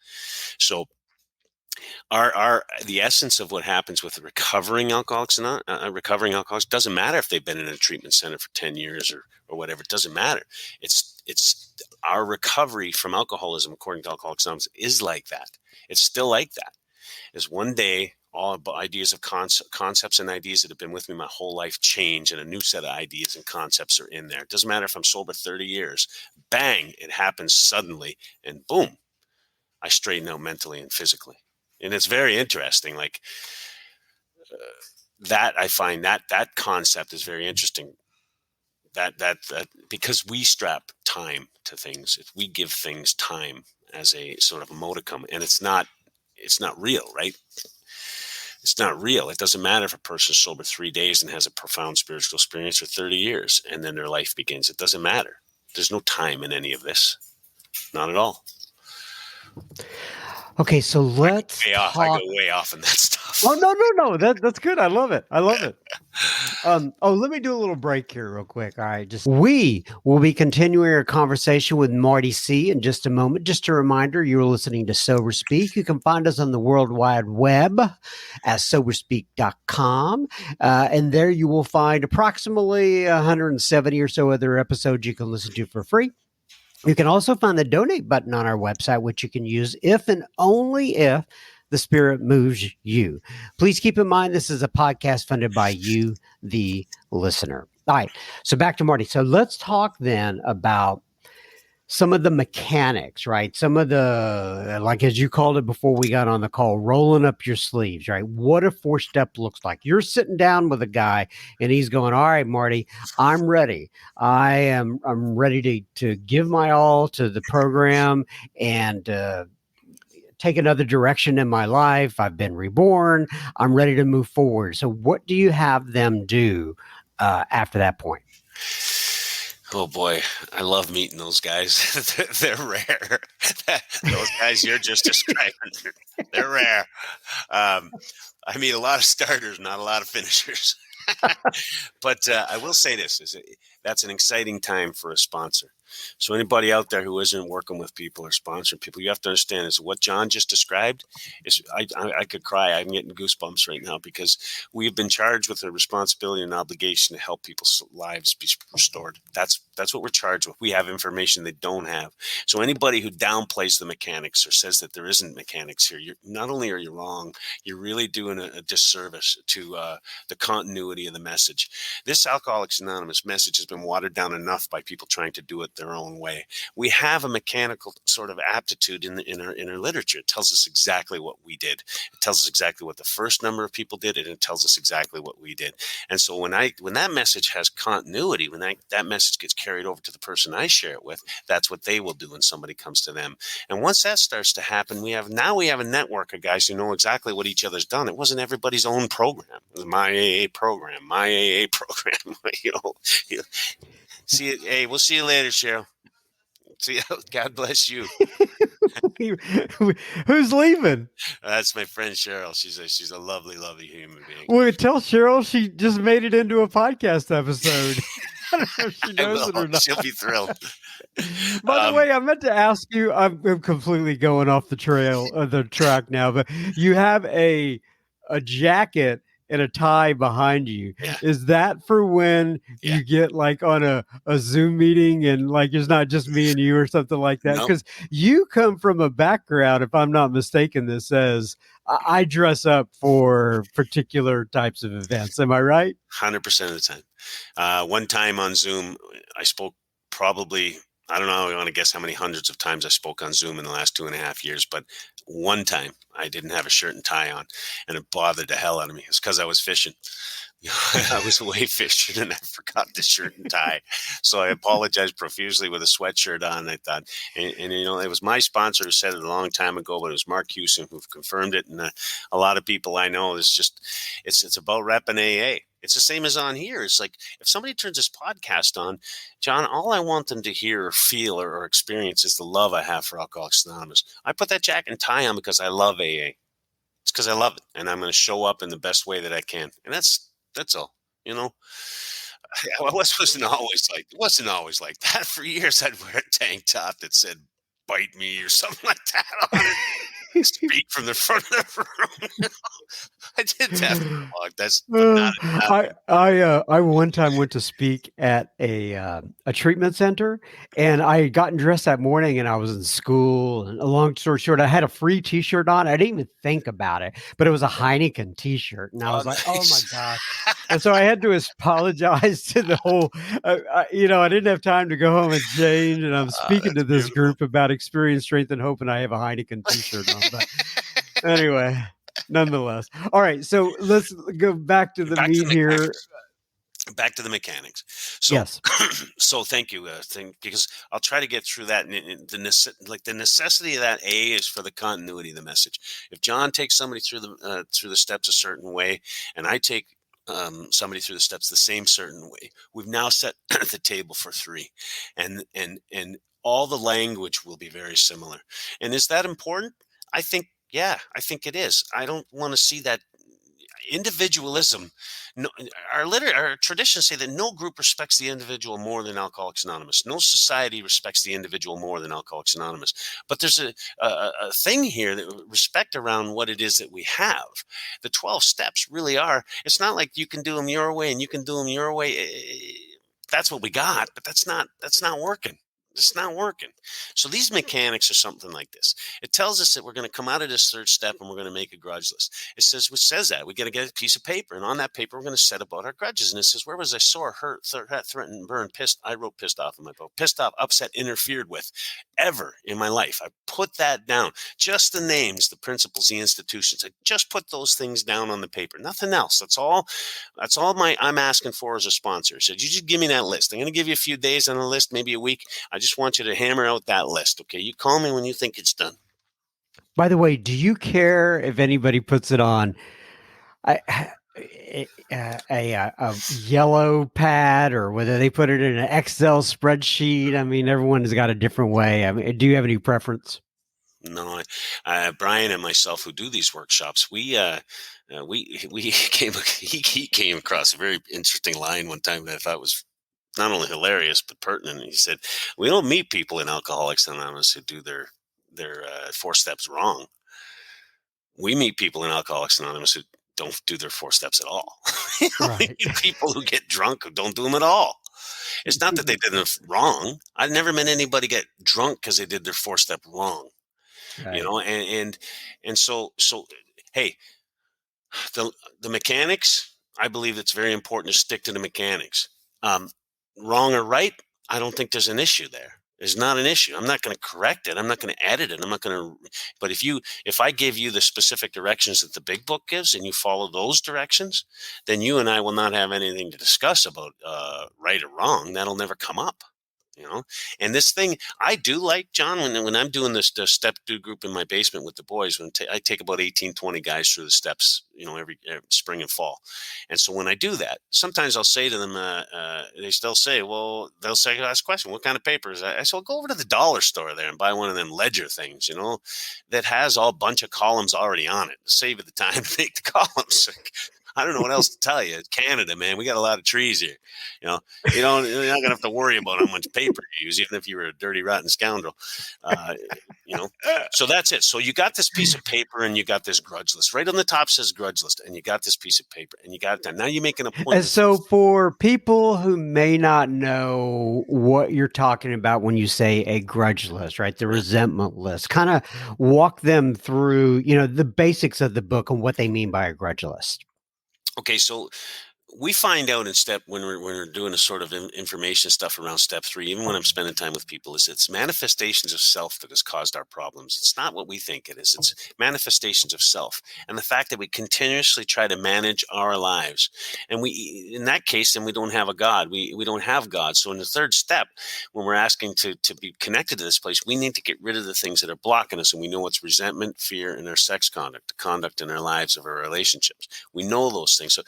So the essence of what happens with recovering alcoholics doesn't matter if they've been in a treatment center for 10 years or whatever. It doesn't matter. It's our recovery from alcoholism, according to Alcoholics Anonymous, is like that. It's still like that. Is one day all ideas of concepts and ideas that have been with me my whole life change, and a new set of ideas and concepts are in there. It doesn't matter if I'm sober 30 years. Bang, it happens suddenly, and boom, I straighten out mentally and physically. And it's very interesting. Like that, I find that concept is very interesting. That because we strap time to things, if we give things time as a sort of modicum, and it's not real, right? It's not real. It doesn't matter if a person's sober 3 days and has a profound spiritual experience for 30 years, and then their life begins. It doesn't matter. There's no time in any of this. Not at all. Okay, so let's talk. I go way off in that stuff. Oh, no. That's good. I love it. Let me do a little break here real quick. All right, we will be continuing our conversation with Marty C in just a moment. Just a reminder, you're listening to Sober Speak. You can find us on the World Wide Web at soberspeak.com. And there you will find approximately 170 or so other episodes you can listen to for free. You can also find the donate button on our website, which you can use if and only if the Spirit moves you. Please keep in mind, this is a podcast funded by you, the listener. All right. So back to Marty. So let's talk then about some of the mechanics, right? Some of the, like, as you called it before we got on the call, rolling up your sleeves, right? What a 4-step looks like. You're sitting down with a guy and he's going, all right, Marty, I'm ready. I'm ready to give my all to the program and, take another direction in my life. I've been reborn. I'm ready to move forward. So what do you have them do after that point? Oh boy, I love meeting those guys. They're rare. Those guys you're just describing, they're rare. I meet a lot of starters, not a lot of finishers. But I will say this, that's an exciting time for a sponsor. So anybody out there who isn't working with people or sponsoring people, you have to understand is what John just described is, I could cry. I'm getting goosebumps right now, because we've been charged with a responsibility and obligation to help people's lives be restored. That's what we're charged with. We have information they don't have. So anybody who downplays the mechanics or says that there isn't mechanics here, not only are you wrong, you're really doing a disservice to the continuity of the message. This Alcoholics Anonymous message has been watered down enough by people trying to do it their own way. We have a mechanical sort of aptitude in our literature. It tells us exactly what we did. It tells us exactly what the first number of people did, and it tells us exactly what we did. And so when that message has continuity, when that message gets carried over to the person I share it with, that's what they will do when somebody comes to them. And once that starts to happen, we have a network of guys who know exactly what each other's done. It wasn't everybody's own program. It was my AA program. See you. Hey, we'll see you later, Cheryl. See you. God bless you. Who's leaving? That's my friend Cheryl. She's a lovely, lovely human being. Well, tell Cheryl she just made it into a podcast episode. I don't know if she knows it or not. She'll be thrilled. By the way, I meant to ask you. I'm completely going off the track now. But you have a jacket and a tie behind you. Yeah. Is that for when you get like on a Zoom meeting and like it's not just me and you or something like that? Because you come from a background, if I'm not mistaken, that says I dress up for particular types of events. Am I right? 100% of the time. One time on Zoom, I spoke probably I don't know. I want to guess how many hundreds of times I spoke on Zoom in the last 2.5 years, but one time I didn't have a shirt and tie on, and it bothered the hell out of me. It's because I was fishing. I was away fishing and I forgot the shirt and tie. So I apologized profusely with a sweatshirt on. I thought, and it was my sponsor who said it a long time ago, but it was Mark Hewson who confirmed it. And a lot of people I know, it's about repping AA. It's the same as on here. It's like if somebody turns this podcast on, John, all I want them to hear or feel or experience is the love I have for Alcoholics Anonymous. I put that jacket and tie on because I love AA. It's because I love it, and I'm going to show up in the best way that I can, and that's all. You know, wasn't always like that. For years, I'd wear a tank top that said "bite me" or something like that on it. Speak from the front of the room. I did that for a long. That's but not I one time went to speak at a treatment center, and I had gotten dressed that morning, and I was in school. And a long story short, I had a free T-shirt on. I didn't even think about it, but it was a Heineken T-shirt, and I oh, was like, "Oh my nice. gosh!" And so I had to apologize to the whole. I didn't have time to go home and change, and I'm speaking to That's this beautiful. group about experience, strength, and hope, and I have a Heineken T-shirt on. But anyway, nonetheless. All right, so let's go back to the Back to meat the here. mechanics. Back to the mechanics. So, Yes. so thank you. Because I'll try to get through that. And the necessity of that A is for the continuity of the message. If John takes somebody through the steps a certain way, and I take somebody through the steps the same certain way, we've now set the table for three, and all the language will be very similar. And is that important? I think. Yeah, I think it is. I don't want to see that individualism. No, our traditions say that no group respects the individual more than Alcoholics Anonymous. No society respects the individual more than Alcoholics Anonymous. But there's a thing here that respect around what it is that we have. The 12 steps really are. It's not like you can do them your way and you can do them your way. That's what we got, but that's not working. It's not working. So these mechanics are something like this. It tells us that we're going to come out of this third step and we're going to make a grudge list. Which says that we got to get a piece of paper, and on that paper we're going to set about our grudges. And it says, where was I sore, hurt, threatened, burned, pissed? I wrote pissed off in my book. Pissed off, upset, interfered with, ever in my life. I put that down. Just the names, the principles, the institutions. I just put those things down on the paper. Nothing else. That's all. I'm asking for as a sponsor. I said, you just give me that list. I'm going to give you a few days on the list, maybe a week. I just want you to hammer out that list. Okay, you call me when you think it's done. By the way, do you care if anybody puts it on a, a yellow pad or whether they put it in an Excel spreadsheet? I mean, everyone's got a different way. I mean, do you have any preference? No, Brian and myself who do these workshops, we he came across a very interesting line one time that I thought was not only hilarious but pertinent. He said, "We don't meet people in Alcoholics Anonymous who do their 4 steps wrong. We meet people in Alcoholics Anonymous who don't do their 4 steps at all. We Right. meet people who get drunk who don't do them at all. It's not that they did them wrong. I've never met anybody get drunk because they did their 4 step wrong. Right. And so hey, the mechanics, I believe it's very important to stick to the mechanics. Um, Wrong or right, I don't think there's an issue there. There's not an issue. I'm not going to correct it. I'm not going to edit it. I'm not going to. But if I give you the specific directions that the big book gives, and you follow those directions, then you and I will not have anything to discuss about right or wrong. That'll never come up. You know, and this thing I do like, John, when I'm doing this the step do group in my basement with the boys, I take about 18, 20 guys through the steps, every spring and fall. And so when I do that, sometimes I'll say to them, they still say, well, they'll say, ask a question, what kind of papers? I said, well, go over to the dollar store there and buy one of them ledger things, that has all bunch of columns already on it. Save you the time to make the columns. I don't know what else to tell you. It's Canada, man. We got a lot of trees here. You know, you're not gonna have to worry about how much paper you use, even if you were a dirty, rotten scoundrel. Uh, so that's it. So you got this piece of paper and you got this grudge list. Right on the top says grudge list, and you got this piece of paper and you got it done. Now you make an And appointment. so, for people who may not know what you're talking about when you say a grudge list, right? The resentment list, kind of walk them through, the basics of the book and what they mean by a grudge list. Okay, so we find out in step when we're doing a sort of information stuff around step 3, even when I'm spending time with people, is it's manifestations of self that has caused our problems. It's not what we think it is. It's manifestations of self, and the fact that we continuously try to manage our lives, and we, in that case, then we don't have a God. We don't have God. So in the third step, when we're asking to be connected to this place, we need to get rid of the things that are blocking us, and we know it's resentment, fear, and our sex conduct, the conduct in our lives of our relationships. We know those things. So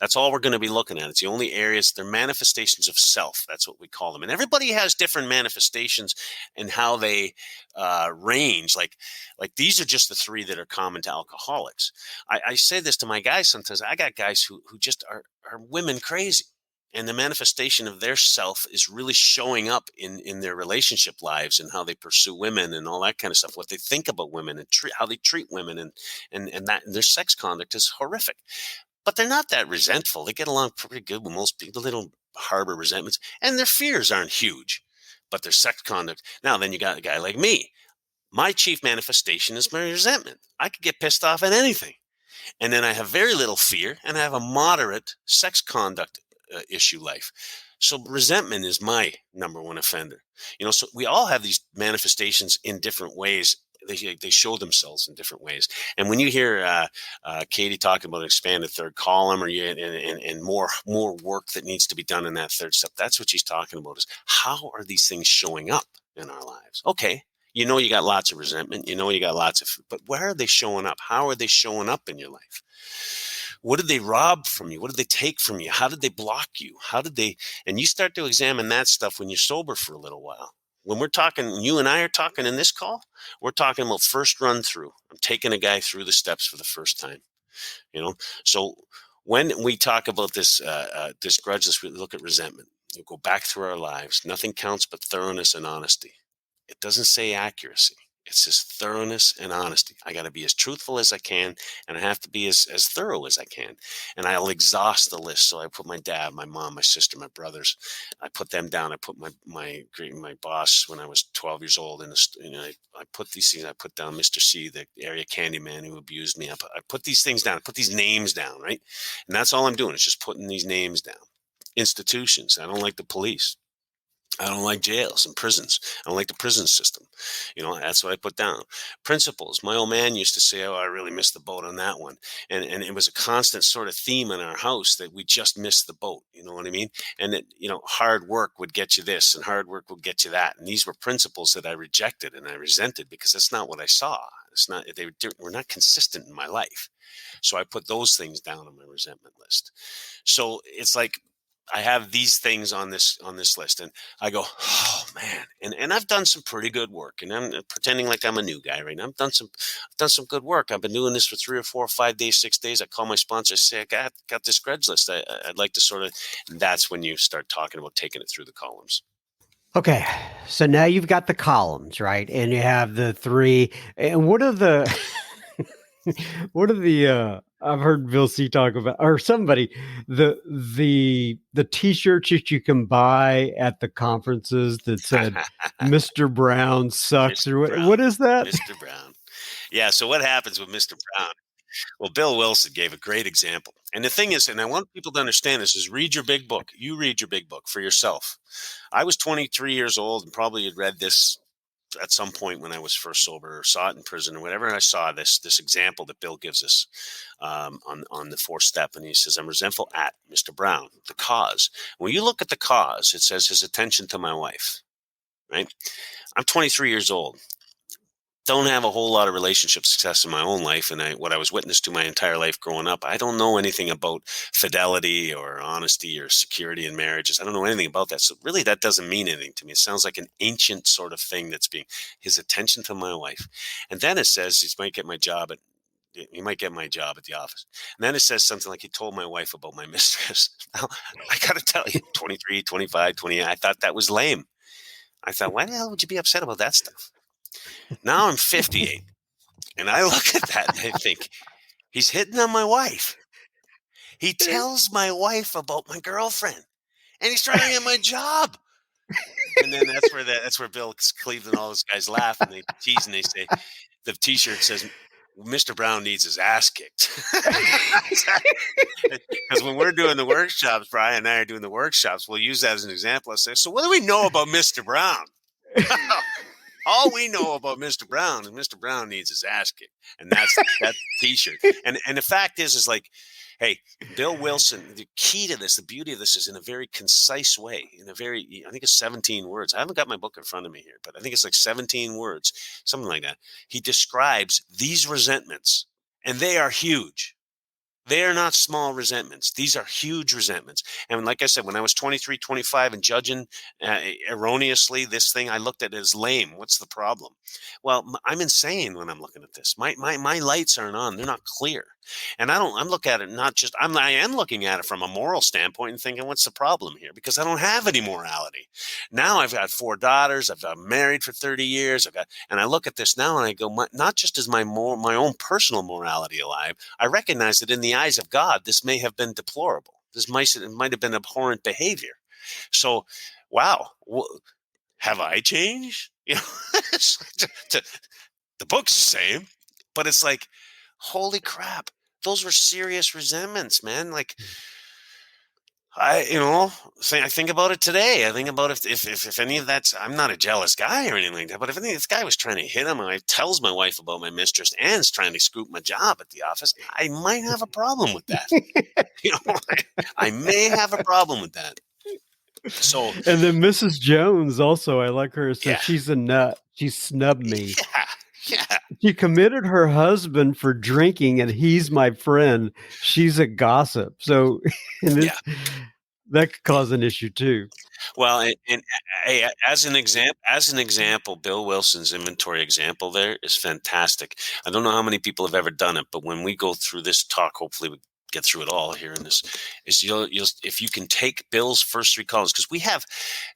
that's all we're going to be looking at. It's the only areas, they're manifestations of self. That's what we call them. And everybody has different manifestations and how they range. Like these are just the 3 that are common to alcoholics. I say this to my guys sometimes. I got guys who just are women crazy. And the manifestation of their self is really showing up in their relationship lives and how they pursue women and all that kind of stuff, what they think about women and how they treat women, and that, and their sex conduct is horrific. But they're not that resentful. They get along pretty good with most people. They don't harbor resentments, and their fears aren't huge, but their sex conduct. Now, then you got a guy like me. My chief manifestation is my resentment. I could get pissed off at anything. And then I have very little fear, and I have a moderate sex conduct issue life. So resentment is my number one offender. So we all have these manifestations in different ways. They show themselves in different ways. And when you hear Katie talking about expanded third column, and more work that needs to be done in that third step, that's what she's talking about, is how are these things showing up in our lives? Okay, you got lots of resentment, you got lots of, but where are they showing up? How are they showing up in your life? What did they rob from you? What did they take from you? How did they block you? And you start to examine that stuff when you're sober for a little while. When we're talking, you and I are talking in this call, we're talking about first run through. I'm taking a guy through the steps for the first time, you know? So when we talk about this grudge list, we look at resentment. You go back through our lives. Nothing counts but thoroughness and honesty. It doesn't say accuracy. It says thoroughness and honesty. I got to be as truthful as I can, and I have to be as thorough as I can. And I'll exhaust the list. So I put my dad, my mom, my sister, my brothers. I put them down. I put my boss when I was 12 years old. I put these things. I put down Mr. C, the area candy man who abused me. I put these things down. I put these names down, right? And that's all I'm doing. It's just putting these names down. Institutions. I don't like the police. I don't like jails and prisons. I don't like the prison system. That's what I put down. Principles. My old man used to say, "Oh, I really missed the boat on that one." And it was a constant sort of theme in our house that we just missed the boat. You know what I mean? And that, hard work would get you this and hard work would get you that. And these were principles that I rejected and I resented because that's not what I saw. They were not consistent in my life. So I put those things down on my resentment list. So it's like, I have these things on this list, and I go, oh man, and I've done some pretty good work, and I'm pretending like I'm a new guy right now. I've done some good work. I've been doing this for 3 or 4 or 5 days, 6 days. I call my sponsor, I say, I got this grudge list. I'd like to sort of, and that's when you start talking about taking it through the columns. Okay, so now you've got the columns, right? And you have the 3. And what are the what are the I've heard Bill C talk about, or somebody, the t-shirts that you can buy at the conferences that said Mr. Brown sucks, Mr. or Brown. what is that? Mr. Brown. Yeah. So what happens with Mr. Brown? Well, Bill Wilson gave a great example. And the thing is, and I want people to understand this, is read your big book. You read your big book for yourself. I was 23 years old and probably had read this at some point when I was first sober, or saw it in prison or whatever. And I saw this example that Bill gives us on the 4th step. And he says, I'm resentful at Mr. Brown, the cause. When you look at the cause, it says his attention to my wife, right? I'm 23 years old. Don't have a whole lot of relationship success in my own life, and what I was witness to my entire life growing up, I don't know anything about fidelity or honesty or security in marriages. I don't know anything about that. So really, that doesn't mean anything to me. It sounds like an ancient sort of thing that's being his attention to my wife. And then it says he might get my job at the office. And then it says something like he told my wife about my mistress. Now, I got to tell you, 23, 25, 28, I thought that was lame. I thought, why the hell would you be upset about that stuff? Now I'm 58, and I look at that and I think, he's hitting on my wife. He tells my wife about my girlfriend, and he's trying to get my job. And then that's where Bill Cleveland, all those guys laugh and they tease and they say, the T-shirt says, Mr. Brown needs his ass kicked. Because when we're doing the workshops, Brian and I are doing the workshops, we'll use that as an example. I say, so what do we know about Mr. Brown? All we know about Mr. Brown is Mr. Brown needs his ass kicked, and that's the T-shirt. And the fact is like, hey, Bill Wilson. The key to this, the beauty of this, is in a very concise way. In a very, I think it's 17 words. I haven't got my book in front of me here, but I think it's like 17 words, something like that. He describes these resentments, and they are huge. They are not small resentments. These are huge resentments. And like I said, when I was 23, 25 and judging erroneously this thing, I looked at it as lame. What's the problem? Well, I'm insane when I'm looking at this. My lights aren't on. They're not clear. And I'm looking at it not just, I am looking at it from a moral standpoint and thinking, what's the problem here? Because I don't have any morality. Now I've got 4 daughters. I've been married for 30 years. And I look at this now and I go, not just is my own personal morality alive, I recognize that in the eyes of God, this may have been deplorable. This might have been abhorrent behavior. So, wow, have I changed? The book's the same, but it's like, holy crap, those were serious resentments, man. Like, I think about it today. I think about if any of that's, I'm not a jealous guy or anything like that, but if any of this guy was trying to hit him and I tells my wife about my mistress and is trying to scoop my job at the office, I might have a problem with that. I may have a problem with that. So, and then Mrs. Jones also, I like her. So yeah. she's a nut. She snubbed me. Yeah. She committed her husband for drinking, and he's my friend. She's a gossip. So that could cause an issue too. Well, and as an example, Bill Wilson's inventory example there is fantastic. I don't know how many people have ever done it, but when we go through this talk, hopefully we get through it all here in this, is you'll if you can take Bill's first 3 columns, because we have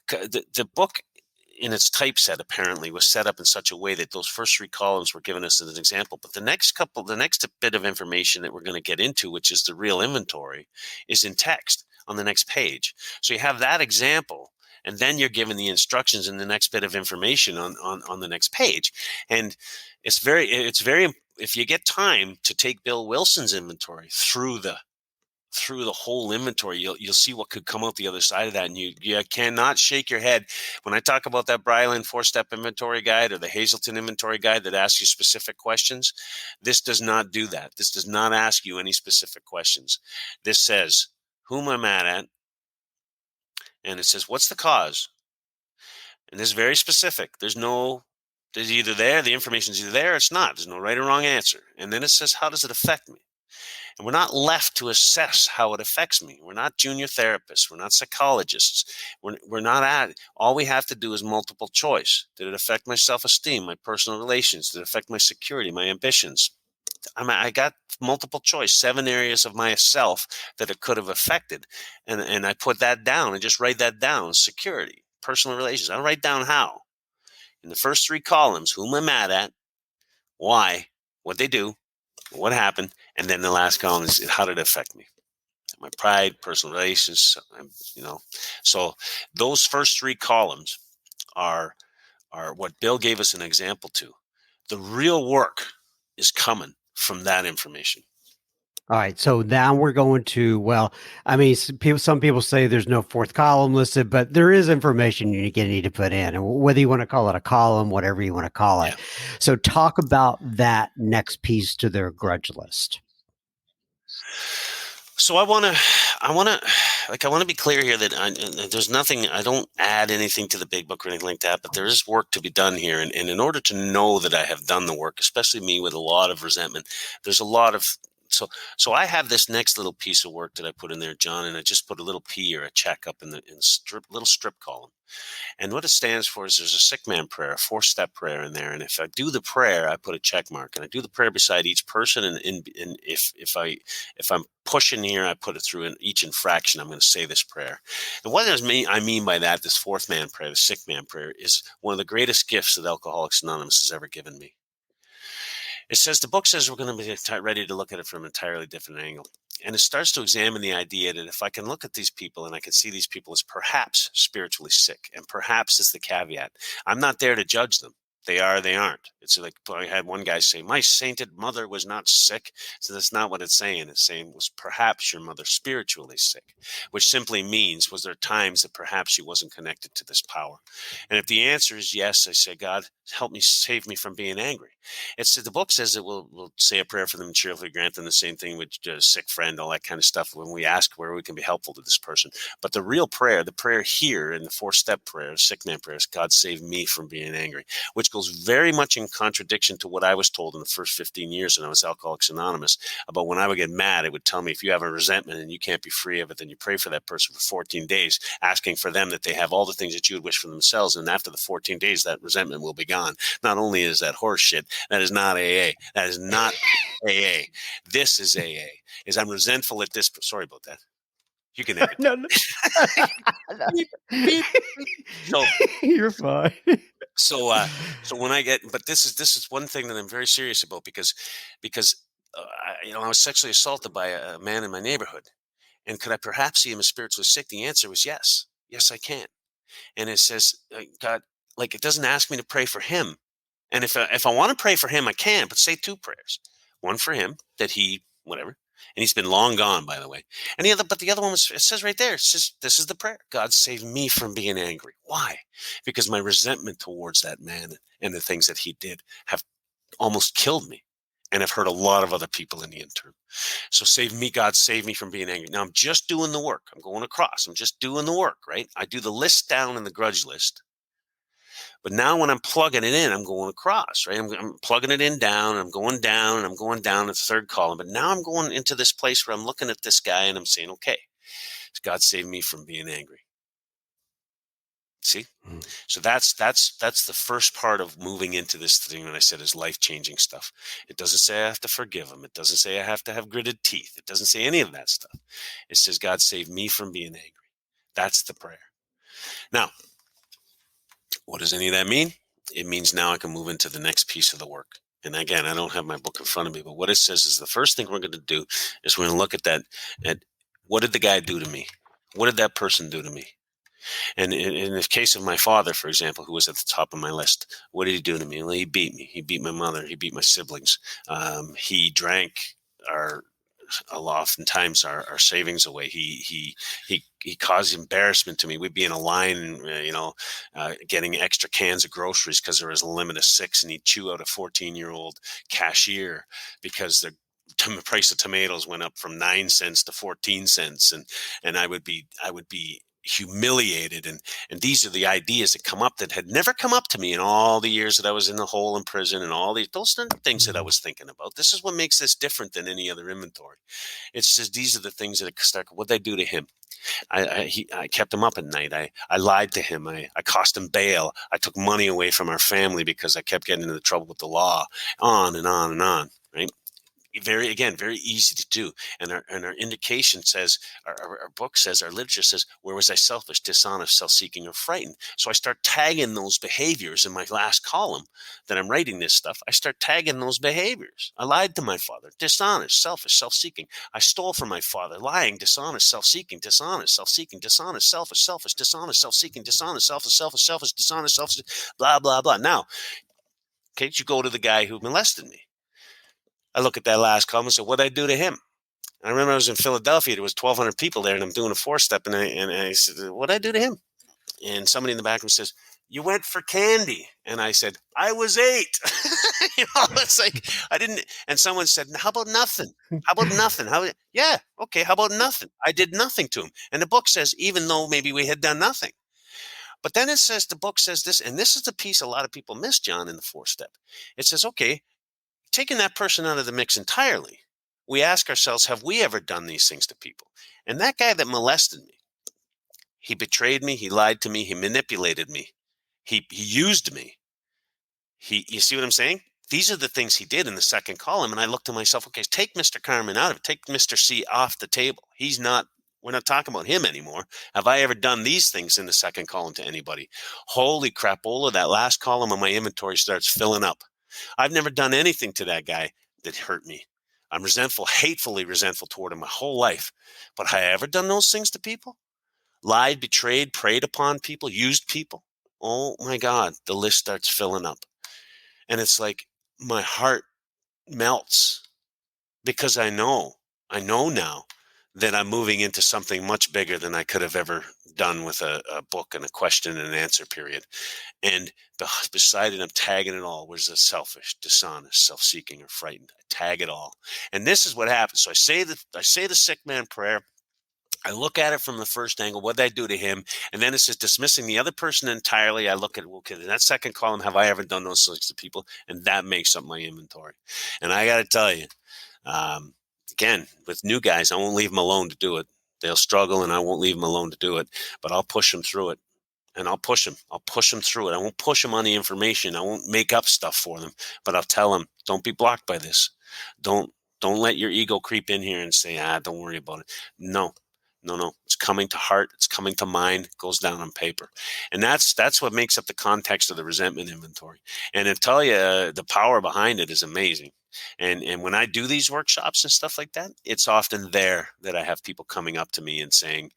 the book in its typeset apparently was set up in such a way that those first 3 columns were given us as an example. But the next bit of information that we're going to get into, which is the real inventory, is in text on the next page. So you have that example, and then you're given the instructions in the next bit of information on the next page. And it's very, if you get time to take Bill Wilson's inventory through the whole inventory, you'll see what could come out the other side of that. And you cannot shake your head. When I talk about that Bryland 4-step inventory guide or the Hazelton inventory guide that asks you specific questions, this does not do that. This does not ask you any specific questions. This says, who am I mad at? And it says, what's the cause? And this is very specific. There's either there, the information's either there or it's not. There's no right or wrong answer. And then it says, how does it affect me? And we're not left to assess how it affects me. We're not junior therapists. We're not psychologists. We're not at, all we have to do is multiple choice. Did it affect my self-esteem, my personal relations? Did it affect my security, my ambitions? I got multiple choice, 7 areas of myself that it could have affected. And I put that down and just write that down. Security, personal relations. I write down how. In the first 3 columns, who am I mad at? Why? What they do? What happened? And then the last column is, how did it affect me? My pride, personal relations, So those first 3 columns are what Bill gave us an example to. The real work is coming from that information. All right, so now we're going to, well, I mean, some people say there's no 4th column listed, but there is information you need to put in, and whether you want to call it a column, whatever you want to call it. Yeah. So talk about that next piece to their grudge list. So I want to be clear here that there's nothing, I don't add anything to the big book or anything like that, but there is work to be done here. And in order to know that I have done the work, especially me with a lot of resentment, there's a lot of, so I have this next little piece of work that I put in there, John, and I just put a little P or a check up in little strip column. And what it stands for is there's a sick man prayer, a 4-step prayer in there. And if I do the prayer, I put a check mark, and I do the prayer beside each person. And if I'm pushing here, I put it through in each infraction. I'm going to say this prayer. And what I mean by that, this 4th man prayer, the sick man prayer, is one of the greatest gifts that Alcoholics Anonymous has ever given me. It says, the book says we're going to be ready to look at it from an entirely different angle. And it starts to examine the idea that if I can look at these people and I can see these people as perhaps spiritually sick, and perhaps is the caveat, I'm not there to judge them. They are, they aren't. It's like I had one guy say, my sainted mother was not sick. So that's not what it's saying. It's saying, was perhaps your mother spiritually sick, which simply means, was there times that perhaps she wasn't connected to this power? And if the answer is yes, I say, God, help me, save me from being angry. It's the book says that we'll say a prayer for them and cheerfully grant them, the same thing with a sick friend, all that kind of stuff, when we ask where we can be helpful to this person. But the real prayer, the prayer here in the 4-step prayer, sick man prayer, is God save me from being angry, which goes very much in contradiction to what I was told in the first 15 years when I was Alcoholics Anonymous about when I would get mad. It would tell me, if you have a resentment and you can't be free of it, then you pray for that person for 14 days, asking for them that they have all the things that you would wish for themselves. And after the 14 days, that resentment will be gone. Not only is that horse shit, that is not AA. That is not AA. This is AA. Is I'm resentful at this. Sorry about that. You can edit No, no. beep, beep, beep. So, You're fine. so, uh, so when I get, but this is one thing that I'm very serious about because I was sexually assaulted by a man in my neighborhood, and could I perhaps see him as spiritually sick? The answer was yes. Yes, I can. And it says, God, like, it doesn't ask me to pray for him. And if I want to pray for him, I can, but say 2 prayers. One for him, that he, whatever. And he's been long gone, by the way. And the other one was, it says right there, it says, this is the prayer. God save me from being angry. Why? Because my resentment towards that man and the things that he did have almost killed me. And I've hurt a lot of other people in the interim. So save me, God, save me from being angry. Now I'm just doing the work. I'm going across. I'm just doing the work, right? I do the list down in the grudge list. But now when I'm plugging it in, I'm going across, right? I'm plugging it in down, I'm going down, and I'm going down the 3rd column. But now I'm going into this place where I'm looking at this guy and I'm saying, okay, God save me from being angry. See? So that's the first part of moving into this thing that I said is life-changing stuff. It doesn't say I have to forgive him. It doesn't say I have to have gritted teeth. It doesn't say any of that stuff. It says, God save me from being angry. That's the prayer. Now, what does any of that mean? It means now I can move into the next piece of the work. And again, I don't have my book in front of me, but what it says is the first thing we're going to do is we're going to look at that, at what did the guy do to me? What did that person do to me? And in the case of my father, for example, who was at the top of my list, what did he do to me? Well, he beat me. He beat my mother. He beat my siblings. He drank our oftentimes our savings away. He caused embarrassment to me. We'd be in a line, getting extra cans of groceries because there was a limit of 6, and he'd chew out a 14-year-old cashier because the price of tomatoes went up from 9 cents to 14 cents, and I would be humiliated. And these are the ideas that come up that had never come up to me in all the years that I was in the hole in prison, and those are the things that I was thinking about. This is what makes this different than any other inventory. It's just, these are the things that start. What did I do to him? I kept him up at night. I lied to him. I cost him bail. I took money away from our family because I kept getting into trouble with the law, on and on and on, right? Very easy to do. And our indication says, our book says, our literature says, where was I selfish, dishonest, self-seeking, or frightened? So I start tagging those behaviors in my last column that I'm writing this stuff. I start tagging those behaviors. I lied to my father, dishonest, selfish, self-seeking. I stole from my father, lying, dishonest, self-seeking, dishonest, self-seeking, dishonest, selfish, selfish, dishonest, self-seeking, dishonest, selfish, dishonest, selfish, blah, blah, blah. Now, okay, you go to the guy who molested me. I look at that last column and say, what did I do to him? And I remember I was in Philadelphia. There was 1,200 people there, and I'm doing a 4-step, and I said, what did I do to him? And somebody in the back room says, you went for candy. And I said, I was 8. It's like, I didn't. And someone said, how about nothing? How about nothing? Yeah, okay, how about nothing? I did nothing to him. And the book says, even though maybe we had done nothing. But then it says, the book says this, and this is the piece a lot of people miss, John, in the 4-step. It says, okay, taking that person out of the mix entirely, we ask ourselves, have we ever done these things to people? And that guy that molested me, he betrayed me, he lied to me, he manipulated me, he used me. You see what I'm saying? These are the things he did in the second column. And I looked to myself, okay, take Mr. Carmen out of it, take Mr. C off the table. We're not talking about him anymore. Have I ever done these things in the second column to anybody? Holy crapola, that last column of my inventory starts filling up. I've never done anything to that guy that hurt me. I'm resentful, hatefully resentful toward him my whole life. But have I ever done those things to people? Lied, betrayed, preyed upon people, used people? Oh my God, the list starts filling up. And it's like my heart melts because I know now that I'm moving into something much bigger than I could have ever done with a book and a question and an answer period. And beside it, I'm tagging it all. Was it selfish, dishonest, self-seeking, or frightened? I tag it all. And this is what happens. So I say the sick man prayer. I look at it from the first angle. What did I do to him? And then it says dismissing the other person entirely. I look at, okay, in that second column, have I ever done those things to people? And that makes up my inventory. And I got to tell you, um, again, with new guys, I won't leave them alone to do it. They'll struggle, and I won't leave them alone to do it. But I'll push them through it, and I'll push them. I'll push them through it. I won't push them on the information. I won't make up stuff for them. But I'll tell them, don't be blocked by this. Don't don't let your ego creep in here and say, don't worry about it. No, no, no. It's coming to heart. It's coming to mind. It goes down on paper, and that's what makes up the context of the resentment inventory. And I tell you, the power behind it is amazing. And when I do these workshops and stuff like that, it's often there that I have people coming up to me and saying,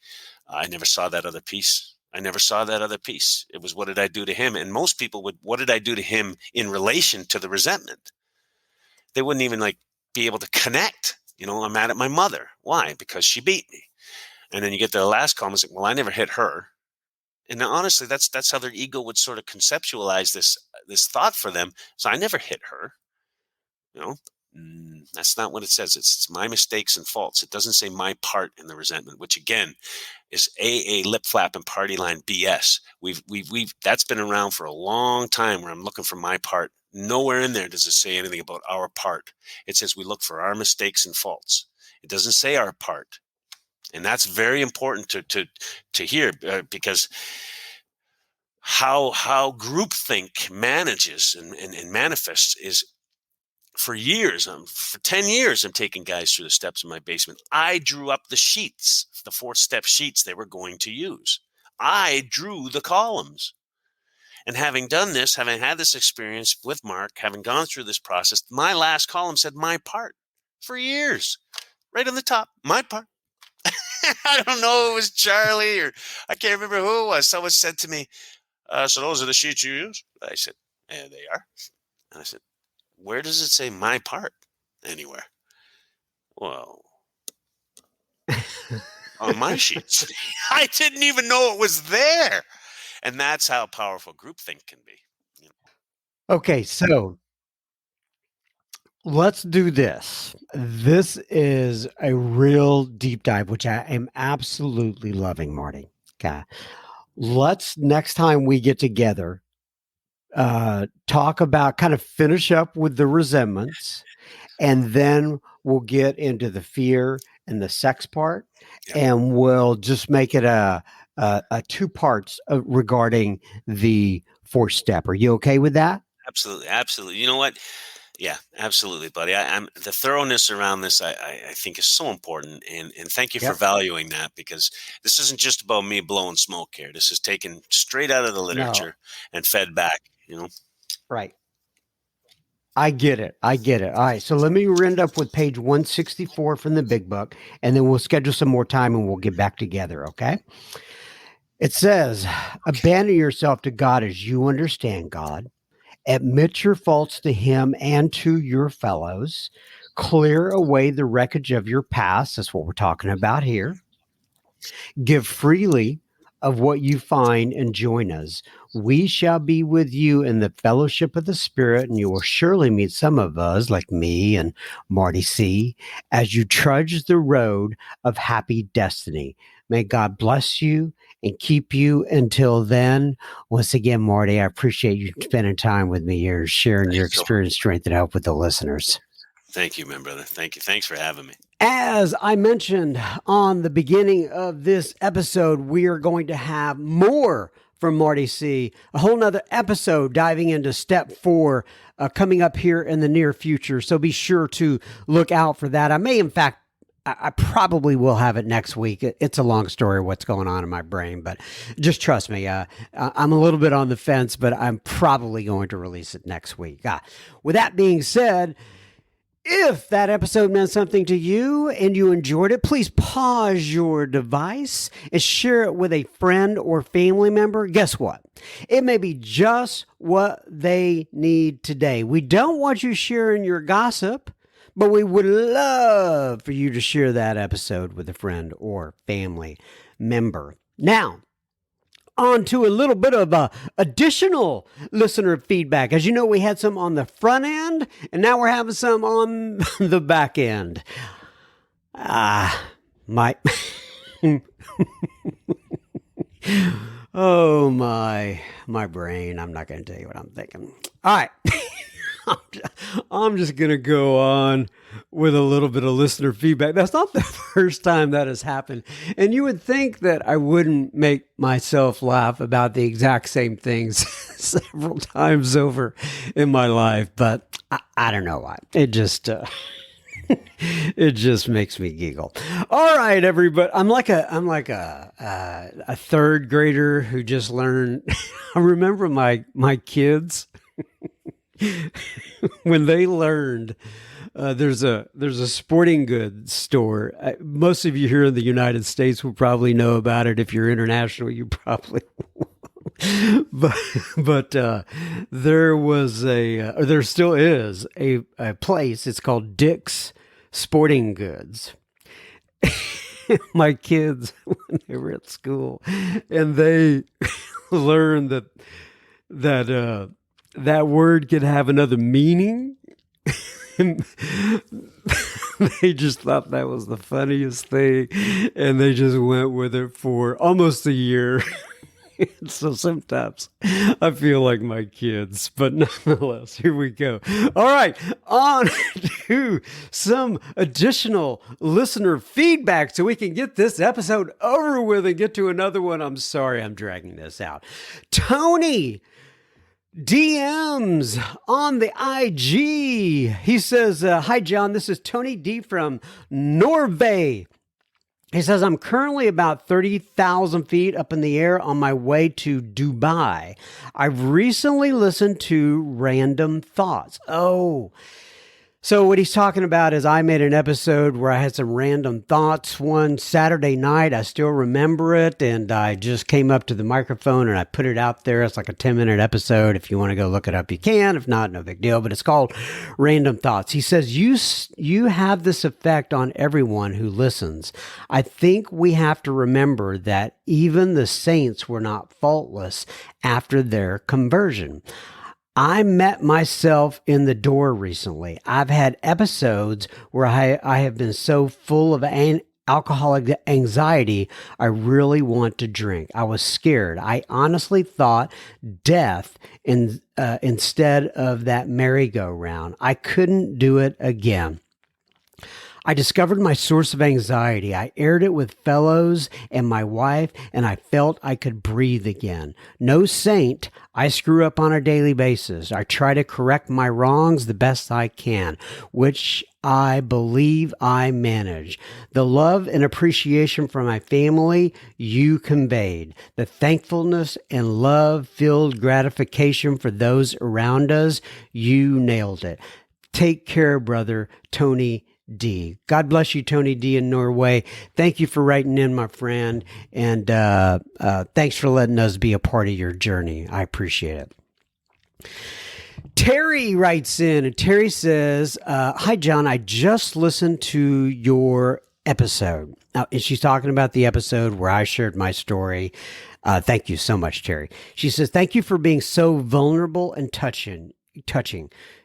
I never saw that other piece. I never saw that other piece. It was, what did I do to him? And most people would, what did I do to him in relation to the resentment? They wouldn't even like be able to connect. I'm mad at my mother. Why? Because she beat me. And then you get to the last column, it's like, well, I never hit her. And now, honestly, that's how their ego would sort of conceptualize this thought for them. So I never hit her. You know, that's not what it says. It's my mistakes and faults. It doesn't say my part in the resentment, which again is AA lip flap and party line BS. We've that's been around for a long time where I'm looking for my part. Nowhere in there does it say anything about our part. It says we look for our mistakes and faults. It doesn't say our part. And that's very important to hear, because how groupthink manages and manifests is, for years, for 10 years, I'm taking guys through the steps in my basement. I drew up the sheets, the 4-step sheets they were going to use. I drew the columns. And having done this, having had this experience with Mark, having gone through this process, my last column said my part for years. Right on the top, my part. I don't know if it was Charlie or I can't remember who it was. Someone said to me, so those are the sheets you use? I said, yeah, they are. And I said, where does it say my part anywhere? Well, on my sheets. I didn't even know it was there. And that's how powerful groupthink can be. Okay, so let's do this. This is a real deep dive, which I am absolutely loving, Marty. Okay. Let's, next time we get together, talk about, kind of finish up with the resentments, and then we'll get into the fear and the sex part, Yep. and we'll just make it a two parts regarding the 4-step. Are you okay with that? Absolutely. Absolutely. You know what? Yeah, absolutely, buddy. I'm the thoroughness around this. I think is so important, and thank you for Yep. valuing that, because this isn't just about me blowing smoke here. This is taken straight out of the No. literature and fed back. Right. I get it. I get it. All right. So let me end up with page 164 from the big book, and then we'll schedule some more time and we'll get back together. Okay. It says, abandon yourself to God as you understand God. Admit your faults to Him and to your fellows. Clear away the wreckage of your past. That's what we're talking about here. Give freely of what you find and join us. We shall be with you in the fellowship of the Spirit, and you will surely meet some of us, like me and Marty C., as you trudge the road of happy destiny. May God bless you and keep you until then. Once again, Marty, I appreciate you spending time with me here, sharing your So experience, strength, and hope with the listeners. thank you, my brother. Thank you. Thanks for having me. As I mentioned on the beginning of this episode, we are going to have more from Marty C. A whole nother episode diving into step 4 coming up here in the near future. So be sure to look out for that. I may, in fact, I probably will have it next week. It's a long story what's going on in my brain, but just trust me. I'm a little bit on the fence, but I'm probably going to release it next week. With that being said, If that episode meant something to you and you enjoyed it, please pause your device and share it with a friend or family member. Guess what? It may be just what they need today. We don't want you sharing your gossip, but we would love for you to share that episode with a friend or family member. Now, on to a little bit of additional listener feedback. As you know, we had some on the front end, and now we're having some on the back end. My oh my brain. I'm not going to tell you what I'm thinking. All right. I'm just going to go on with a little bit of listener feedback. That's not the first time that has happened. And you would think that I wouldn't make myself laugh about the exact same things several times over in my life, but I don't know why. It just it just makes me giggle. All right, everybody. I'm like a third grader who just learned. I remember my kids when they learned there's a sporting goods store. Most of you here in the United States will probably know about it. If you're international, you probably won't. But there was or there still is a place. It's called Dick's Sporting Goods. My kids, when they were at school, and they learned that word could have another meaning. They just thought that was the funniest thing, and they just went with it for almost a year. So sometimes I feel like my kids, but nonetheless, here we go. All right, on to some additional listener feedback so we can get this episode over with and get to another one. I'm sorry I'm dragging this out. Tony DMs on the IG. He says, hi, John. This is Tony D from Norway. He says, I'm currently about 30,000 feet up in the air on my way to Dubai. I've recently listened to Random Thoughts. Oh, so what he's talking about is I made an episode where I had some random thoughts one Saturday night. I still remember it, and I just came up to the microphone and I put it out there. It's like a 10-minute episode. If you want to go look it up, you can. If not, no big deal. But it's called Random Thoughts. He says, you have this effect on everyone who listens. I think we have to remember that even the saints were not faultless after their conversion. I met myself in the door recently. I've had episodes where I have been so full of alcoholic anxiety, I really want to drink. I was scared. I honestly thought death instead of that merry-go-round. I couldn't do it again. I discovered my source of anxiety. I aired it with fellows and my wife, and I felt I could breathe again. No saint, I screw up on a daily basis. I try to correct my wrongs the best I can, which I believe I manage. The love and appreciation for my family you conveyed. The thankfulness and love-filled gratification for those around us, you nailed it. Take care, brother. Tony D. God bless you, Tony D. in Norway. Thank you for writing in, my friend, and thanks for letting us be a part of your journey. I appreciate it. Terry writes in, and Terry says, hi, John. I just listened to your episode. Now, and she's talking about the episode where I shared my story. Thank you so much, Terry. She says, thank you for being so vulnerable and touching.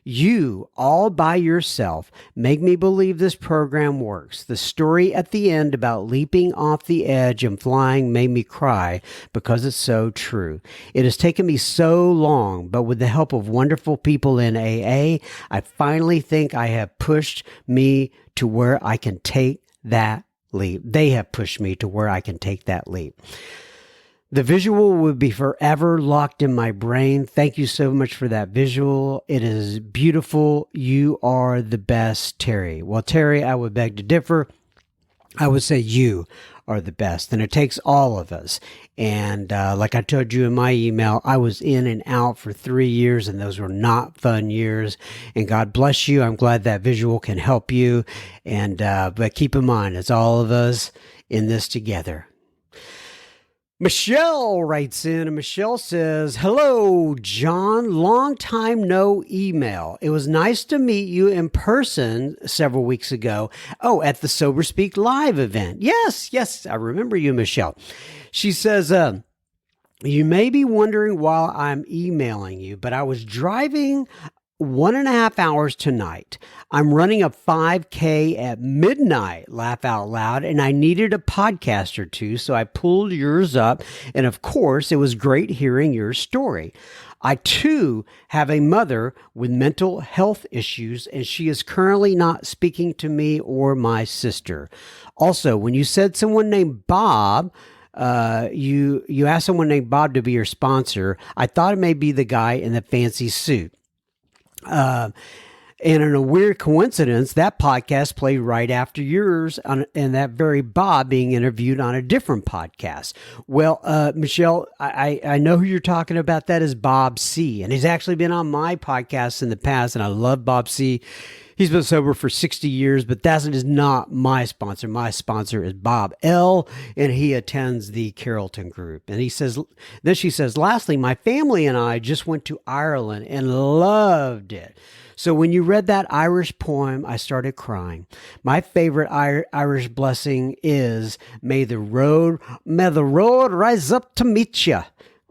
You, all by yourself, make me believe this program works. The story at the end about leaping off the edge and flying made me cry because it's so true. It has taken me so long, but with the help of wonderful people in AA, I finally think I have pushed me to where I can take that leap. They have pushed me to where I can take that leap. The visual would be forever locked in my brain. Thank you so much for that visual. It is beautiful. You are the best, Terry. Well, Terry, I would beg to differ. I would say you are the best. And it takes all of us. And like I told you in my email, I was in and out for 3 years, and those were not fun years. And God bless you. I'm glad that visual can help you. And but keep in mind, it's all of us in this together. Michelle writes in, and Michelle says, "Hello, John. Long time no email. It was nice to meet you in person several weeks ago. Oh, at the Sober Speak Live event. Yes, I remember you, Michelle." She says, "You may be wondering why I'm emailing you, but I was driving 1.5 hours tonight. I'm running a 5K at midnight, laugh out loud, and I needed a podcast or two, so I pulled yours up, and of course, it was great hearing your story. I, too, have a mother with mental health issues, and she is currently not speaking to me or my sister. Also, when you said someone named Bob, you asked someone named Bob to be your sponsor, I thought it may be the guy in the fancy suit. And in a weird coincidence, that podcast played right after yours, and that very Bob being interviewed on a different podcast. Well, Michelle, I know who you're talking about. That is Bob C. And he's actually been on my podcast in the past, and I love Bob C. He's been sober for 60 years, but that is not my sponsor. My sponsor is Bob L., and he attends the Carrollton group. And she says, lastly, my family and I just went to Ireland and loved it. So when you read that Irish poem, I started crying. My favorite Irish blessing is, may the road rise up to meet you.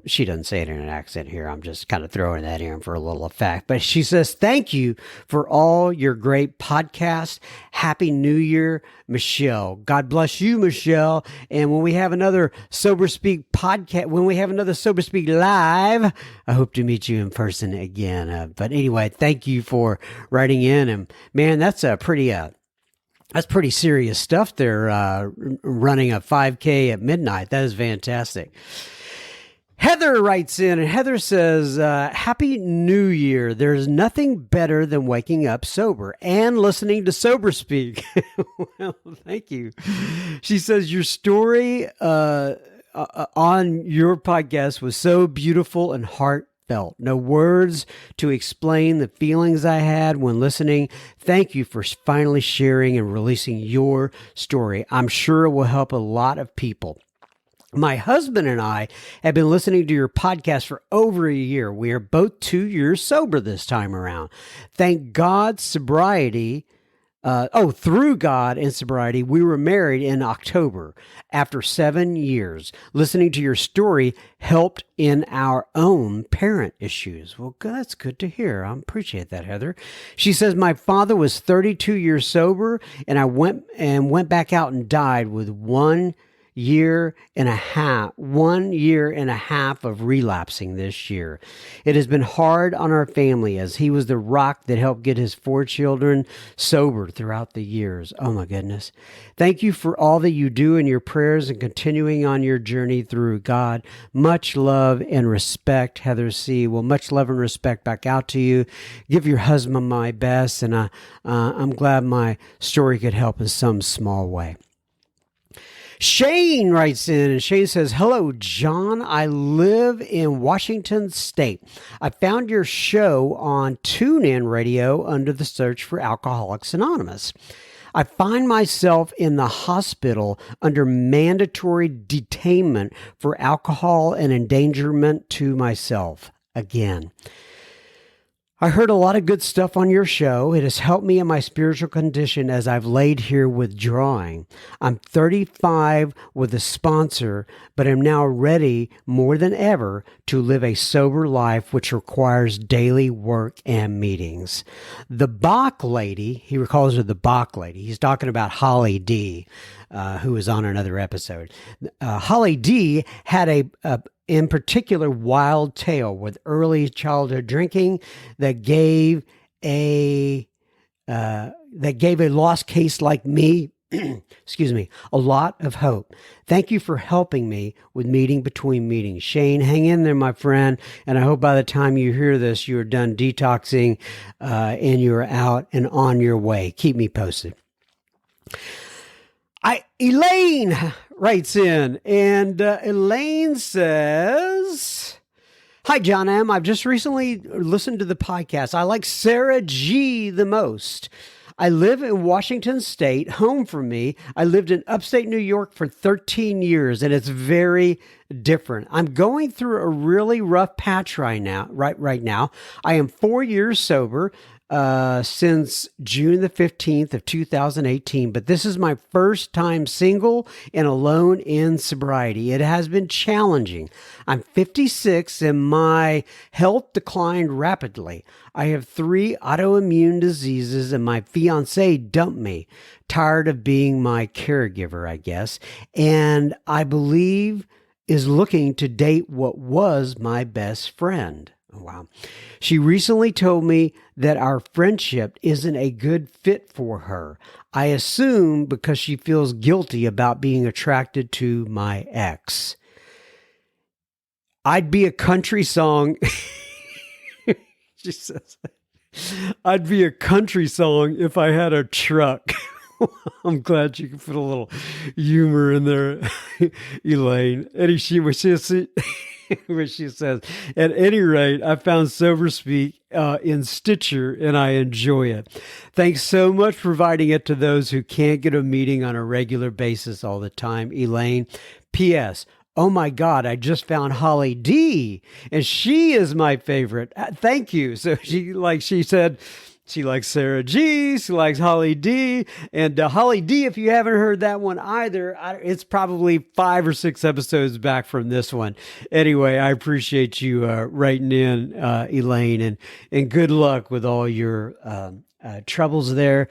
She doesn't say it in an accent here. I'm just kind of throwing that in for a little effect. But she says, thank you for all your great podcasts. Happy New Year, Michelle. God bless you, Michelle. And when we have another Sober Speak podcast, when we have another Sober Speak Live, I hope to meet you in person again. But anyway, thank you for writing in. And man, that's pretty serious stuff there, running a 5K at midnight. That is fantastic. Heather writes in, and Heather says, Happy New Year. There's nothing better than waking up sober and listening to Sober Speak. Well, thank you. She says, your story on your podcast was so beautiful and heartfelt. No words to explain the feelings I had when listening. Thank you for finally sharing and releasing your story. I'm sure it will help a lot of people. My husband and I have been listening to your podcast for over a year. We are both 2 years sober this time around. Thank God, sobriety. Through God and sobriety, we were married in October after 7 years. Listening to your story helped in our own parent issues. Well, that's good to hear. I appreciate that, Heather. She says, my father was 32 years sober, and I went back out and died with 1 year and a half of relapsing this year. It has been hard on our family as he was the rock that helped get his 4 children sober throughout the years. Oh my goodness. Thank you for all that you do in your prayers and continuing on your journey through God. Much love and respect, Heather C. Well, much love and respect back out to you. Give your husband my best, and I'm glad my story could help in some small way. Shane writes in, and Shane says, hello, John. I live in Washington State. I found your show on TuneIn Radio under the search for Alcoholics Anonymous. I find myself in the hospital under mandatory detainment for alcohol and endangerment to myself again. I heard a lot of good stuff on your show. It has helped me in my spiritual condition as I've laid here withdrawing. I'm 35 with a sponsor, but am now ready more than ever to live a sober life, which requires daily work and meetings. The Bach lady, he recalls her the Bach lady. He's talking about Holly D., who was on another episode. Holly D. had a in particular wild tale with early childhood drinking that gave a lost case like me a lot of hope. Thank you for helping me with meeting between meetings. Shane, hang in there, my friend, and I hope by the time you hear this, you're done detoxing and you're out and on your way. Keep me posted. Elaine writes in, and Elaine says, "Hi, John M. I've just recently listened to the podcast. I like Sarah G the most. I live in Washington State, home for me. I lived in upstate New York for 13 years, and it's very different. I'm going through a really rough patch right now. Right now, I am 4 years sober." Since June the 15th of 2018, but this is my first time single and alone in sobriety. It has been challenging. I'm 56 and my health declined rapidly. I have 3 autoimmune diseases and my fiance dumped me, tired of being my caregiver, I guess, and I believe is looking to date what was my best friend. Oh, wow. She recently told me that our friendship isn't a good fit for her. I assume because she feels guilty about being attracted to my ex. I'd be a country song. She says, I'd be a country song if I had a truck. I'm glad you could put a little humor in there, Elaine. And where she says, at any rate, I found Sober Speak in Stitcher and I enjoy it. Thanks so much for providing it to those who can't get a meeting on a regular basis all the time, Elaine. P.S. Oh my God, I just found Holly D, and she is my favorite. Thank you. So she said, she likes Sarah G. She likes Holly D. And Holly D, if you haven't heard that one either, it's probably 5 or 6 episodes back from this one. Anyway, I appreciate you writing in, Elaine, and good luck with all your troubles there.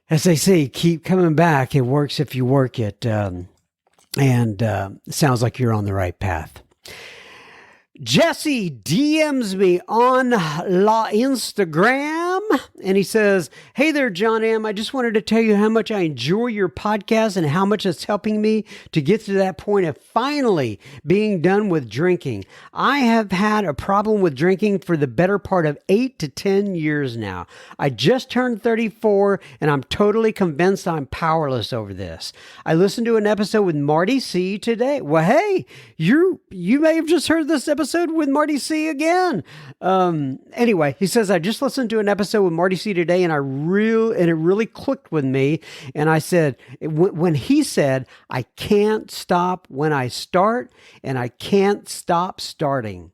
As they say, keep coming back. It works if you work it. And it sounds like you're on the right path. Jesse DMs me on La Instagram, and he says, "Hey there, John M. I just wanted to tell you how much I enjoy your podcast and how much it's helping me to get to that point of finally being done with drinking. I have had a problem with drinking for the better part of 8 to 10 years now. I just turned 34, and I'm totally convinced I'm powerless over this. I listened to an episode with Marty C today." Well, hey, you may have just heard this episode with Marty C again. Anyway, he says, "I just listened to an episode with Marty C today and it really clicked with me." And I said, when he said, "I can't stop when I start and I can't stop starting."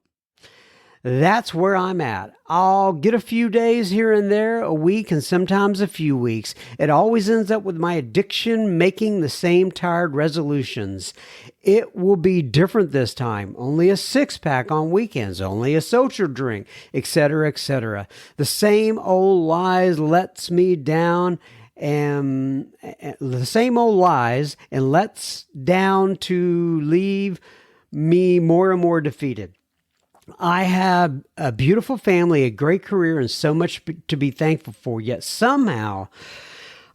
That's where I'm at. I'll get a few days here and there, a week, and sometimes a few weeks. It always ends up with my addiction making the same tired resolutions. It will be different this time. Only a 6-pack on weekends, only a social drink, etc., etc. The same old lies lets me down, and the same old lies and lets down to leave me more and more defeated. I have a beautiful family, a great career, and so much to be thankful for, yet somehow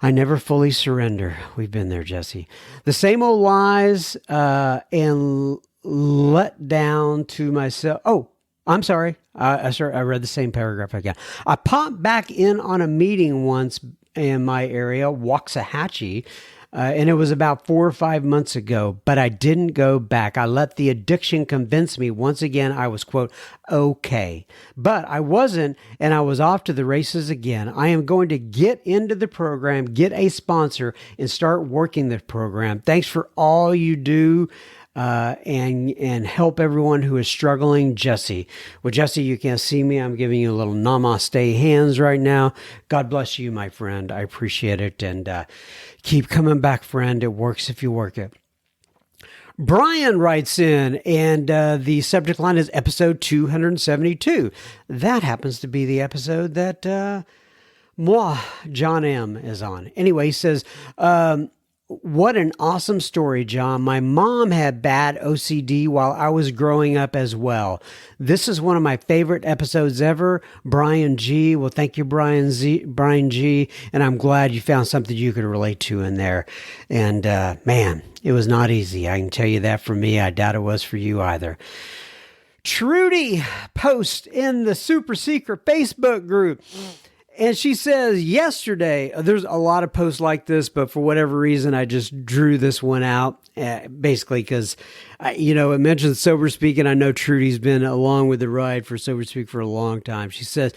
I never fully surrender. We've been there, Jesse. The same old lies and let down to myself. Oh, I'm sorry. I read the same paragraph again. I popped back in on a meeting once in my area, Waxahachie, and it was about 4 or 5 months ago, but I didn't go back. I let the addiction convince me once again I was, quote, okay. But I wasn't, and I was off to the races again. I am going to get into the program, get a sponsor, and start working the program. Thanks for all you do. And help everyone who is struggling, Jesse. Well, Jesse, you can't see me. I'm giving you a little namaste hands right now. God bless you, my friend. I appreciate it. And keep coming back, friend. It works if you work it. Brian writes in, and the subject line is episode 272. That happens to be the episode that John M. is on. Anyway, he says, what an awesome story, John. My mom had bad OCD while I was growing up as well. This is one of my favorite episodes ever. Brian G. Well, thank you, Brian G. And I'm glad you found something you could relate to in there. And man, it was not easy. I can tell you that for me. I doubt it was for you either. Trudy posts in the super secret Facebook group. And she says, yesterday, there's a lot of posts like this, but for whatever reason, I just drew this one out, basically because, it mentions Sober Speak, and I know Trudy's been along with the ride for Sober Speak for a long time. She says,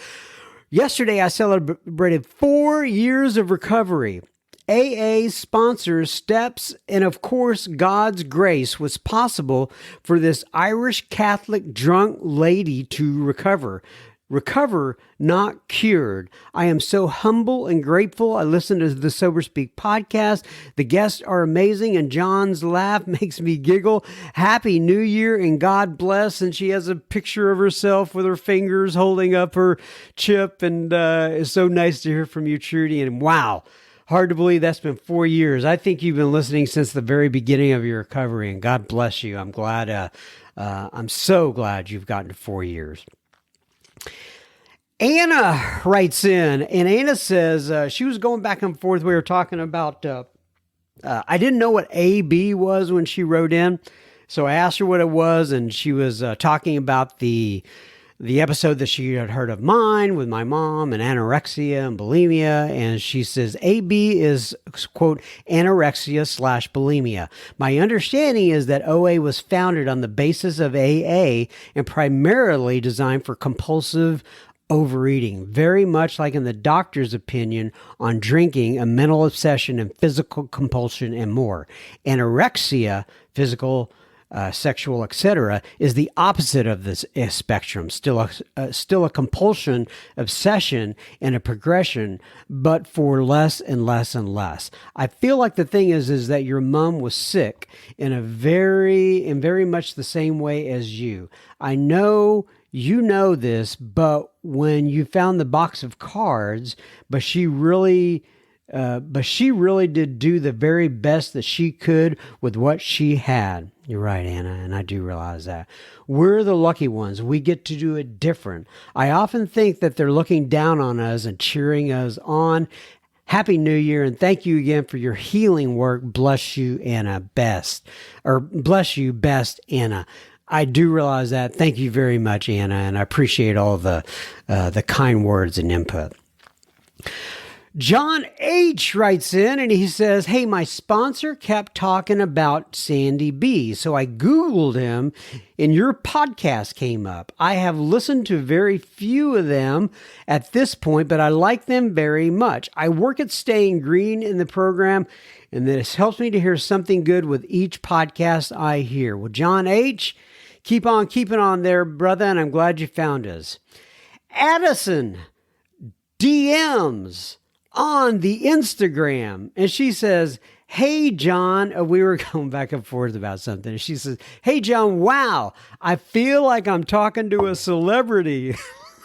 yesterday, I celebrated 4 years of recovery. AA sponsors steps, and of course, God's grace was possible for this Irish Catholic drunk lady to recover. Recover, not cured. I am so humble and grateful. I listen to the Sober Speak podcast. The guests are amazing, and John's laugh makes me giggle. Happy New Year, and God bless. And she has a picture of herself with her fingers holding up her chip, and it's so nice to hear from you, Trudy. And wow, hard to believe that's been 4 years. I think you've been listening since the very beginning of your recovery, and God bless you. I'm glad. I'm so glad you've gotten to 4 years. Anna writes in, and Anna says she was going back and forth. We were talking about, I didn't know what AB was when she wrote in, so I asked her what it was, and she was talking about the episode that she had heard of mine with my mom and anorexia and bulimia, and she says AB is, quote, anorexia/bulimia. My understanding is that OA was founded on the basis of AA and primarily designed for compulsive overeating, very much like in the doctor's opinion on drinking, a mental obsession and physical compulsion and more. Anorexia, physical, sexual, etc., is the opposite of this spectrum. Still a compulsion, obsession, and a progression, but for less and less and less. I feel like the thing is that your mom was sick in very much the same way as you. I know you know this, but when you found the box of cards, but she really did do the very best that she could with what she had. You're right, Anna, and I do realize that. We're the lucky ones. We get to do it different. I often think that they're looking down on us and cheering us on. Happy New Year, and thank you again for your healing work. Bless you, Anna, best. Or bless you, best, Anna. I do realize that. Thank you very much, Anna, and I appreciate all the kind words and input. John H. writes in and he says, hey, my sponsor kept talking about Sandy B, so I Googled him and your podcast came up. I have listened to very few of them at this point, but I like them very much. I work at Staying Green in the program, and this helps me to hear something good with each podcast I hear. Well, John H., keep on keeping on there, brother, and I'm glad you found us. Addison DMs on the Instagram, and she says, hey, John, we were going back and forth about something, and she says, hey, John, wow, I feel like I'm talking to a celebrity.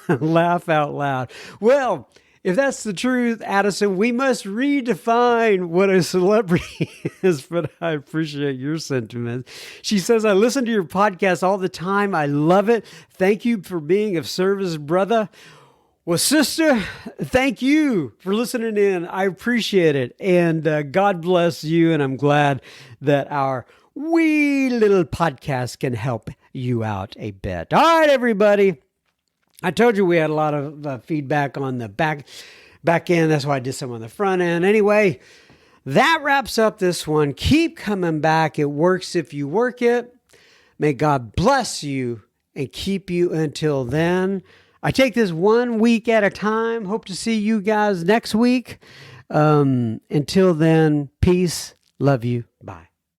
Laugh out loud. Well, if that's the truth, Addison, we must redefine what a celebrity is, but I appreciate your sentiment. She says, I listen to your podcast all the time. I love it. Thank you for being of service, brother. Well, sister, thank you for listening in. I appreciate it. And God bless you. And I'm glad that our wee little podcast can help you out a bit. All right, everybody. I told you we had a lot of feedback on the back end. That's why I did some on the front end. Anyway, that wraps up this one. Keep coming back. It works if you work it. May God bless you and keep you until then. I take this 1 week at a time. Hope to see you guys next week. Until then, peace. Love you. Bye.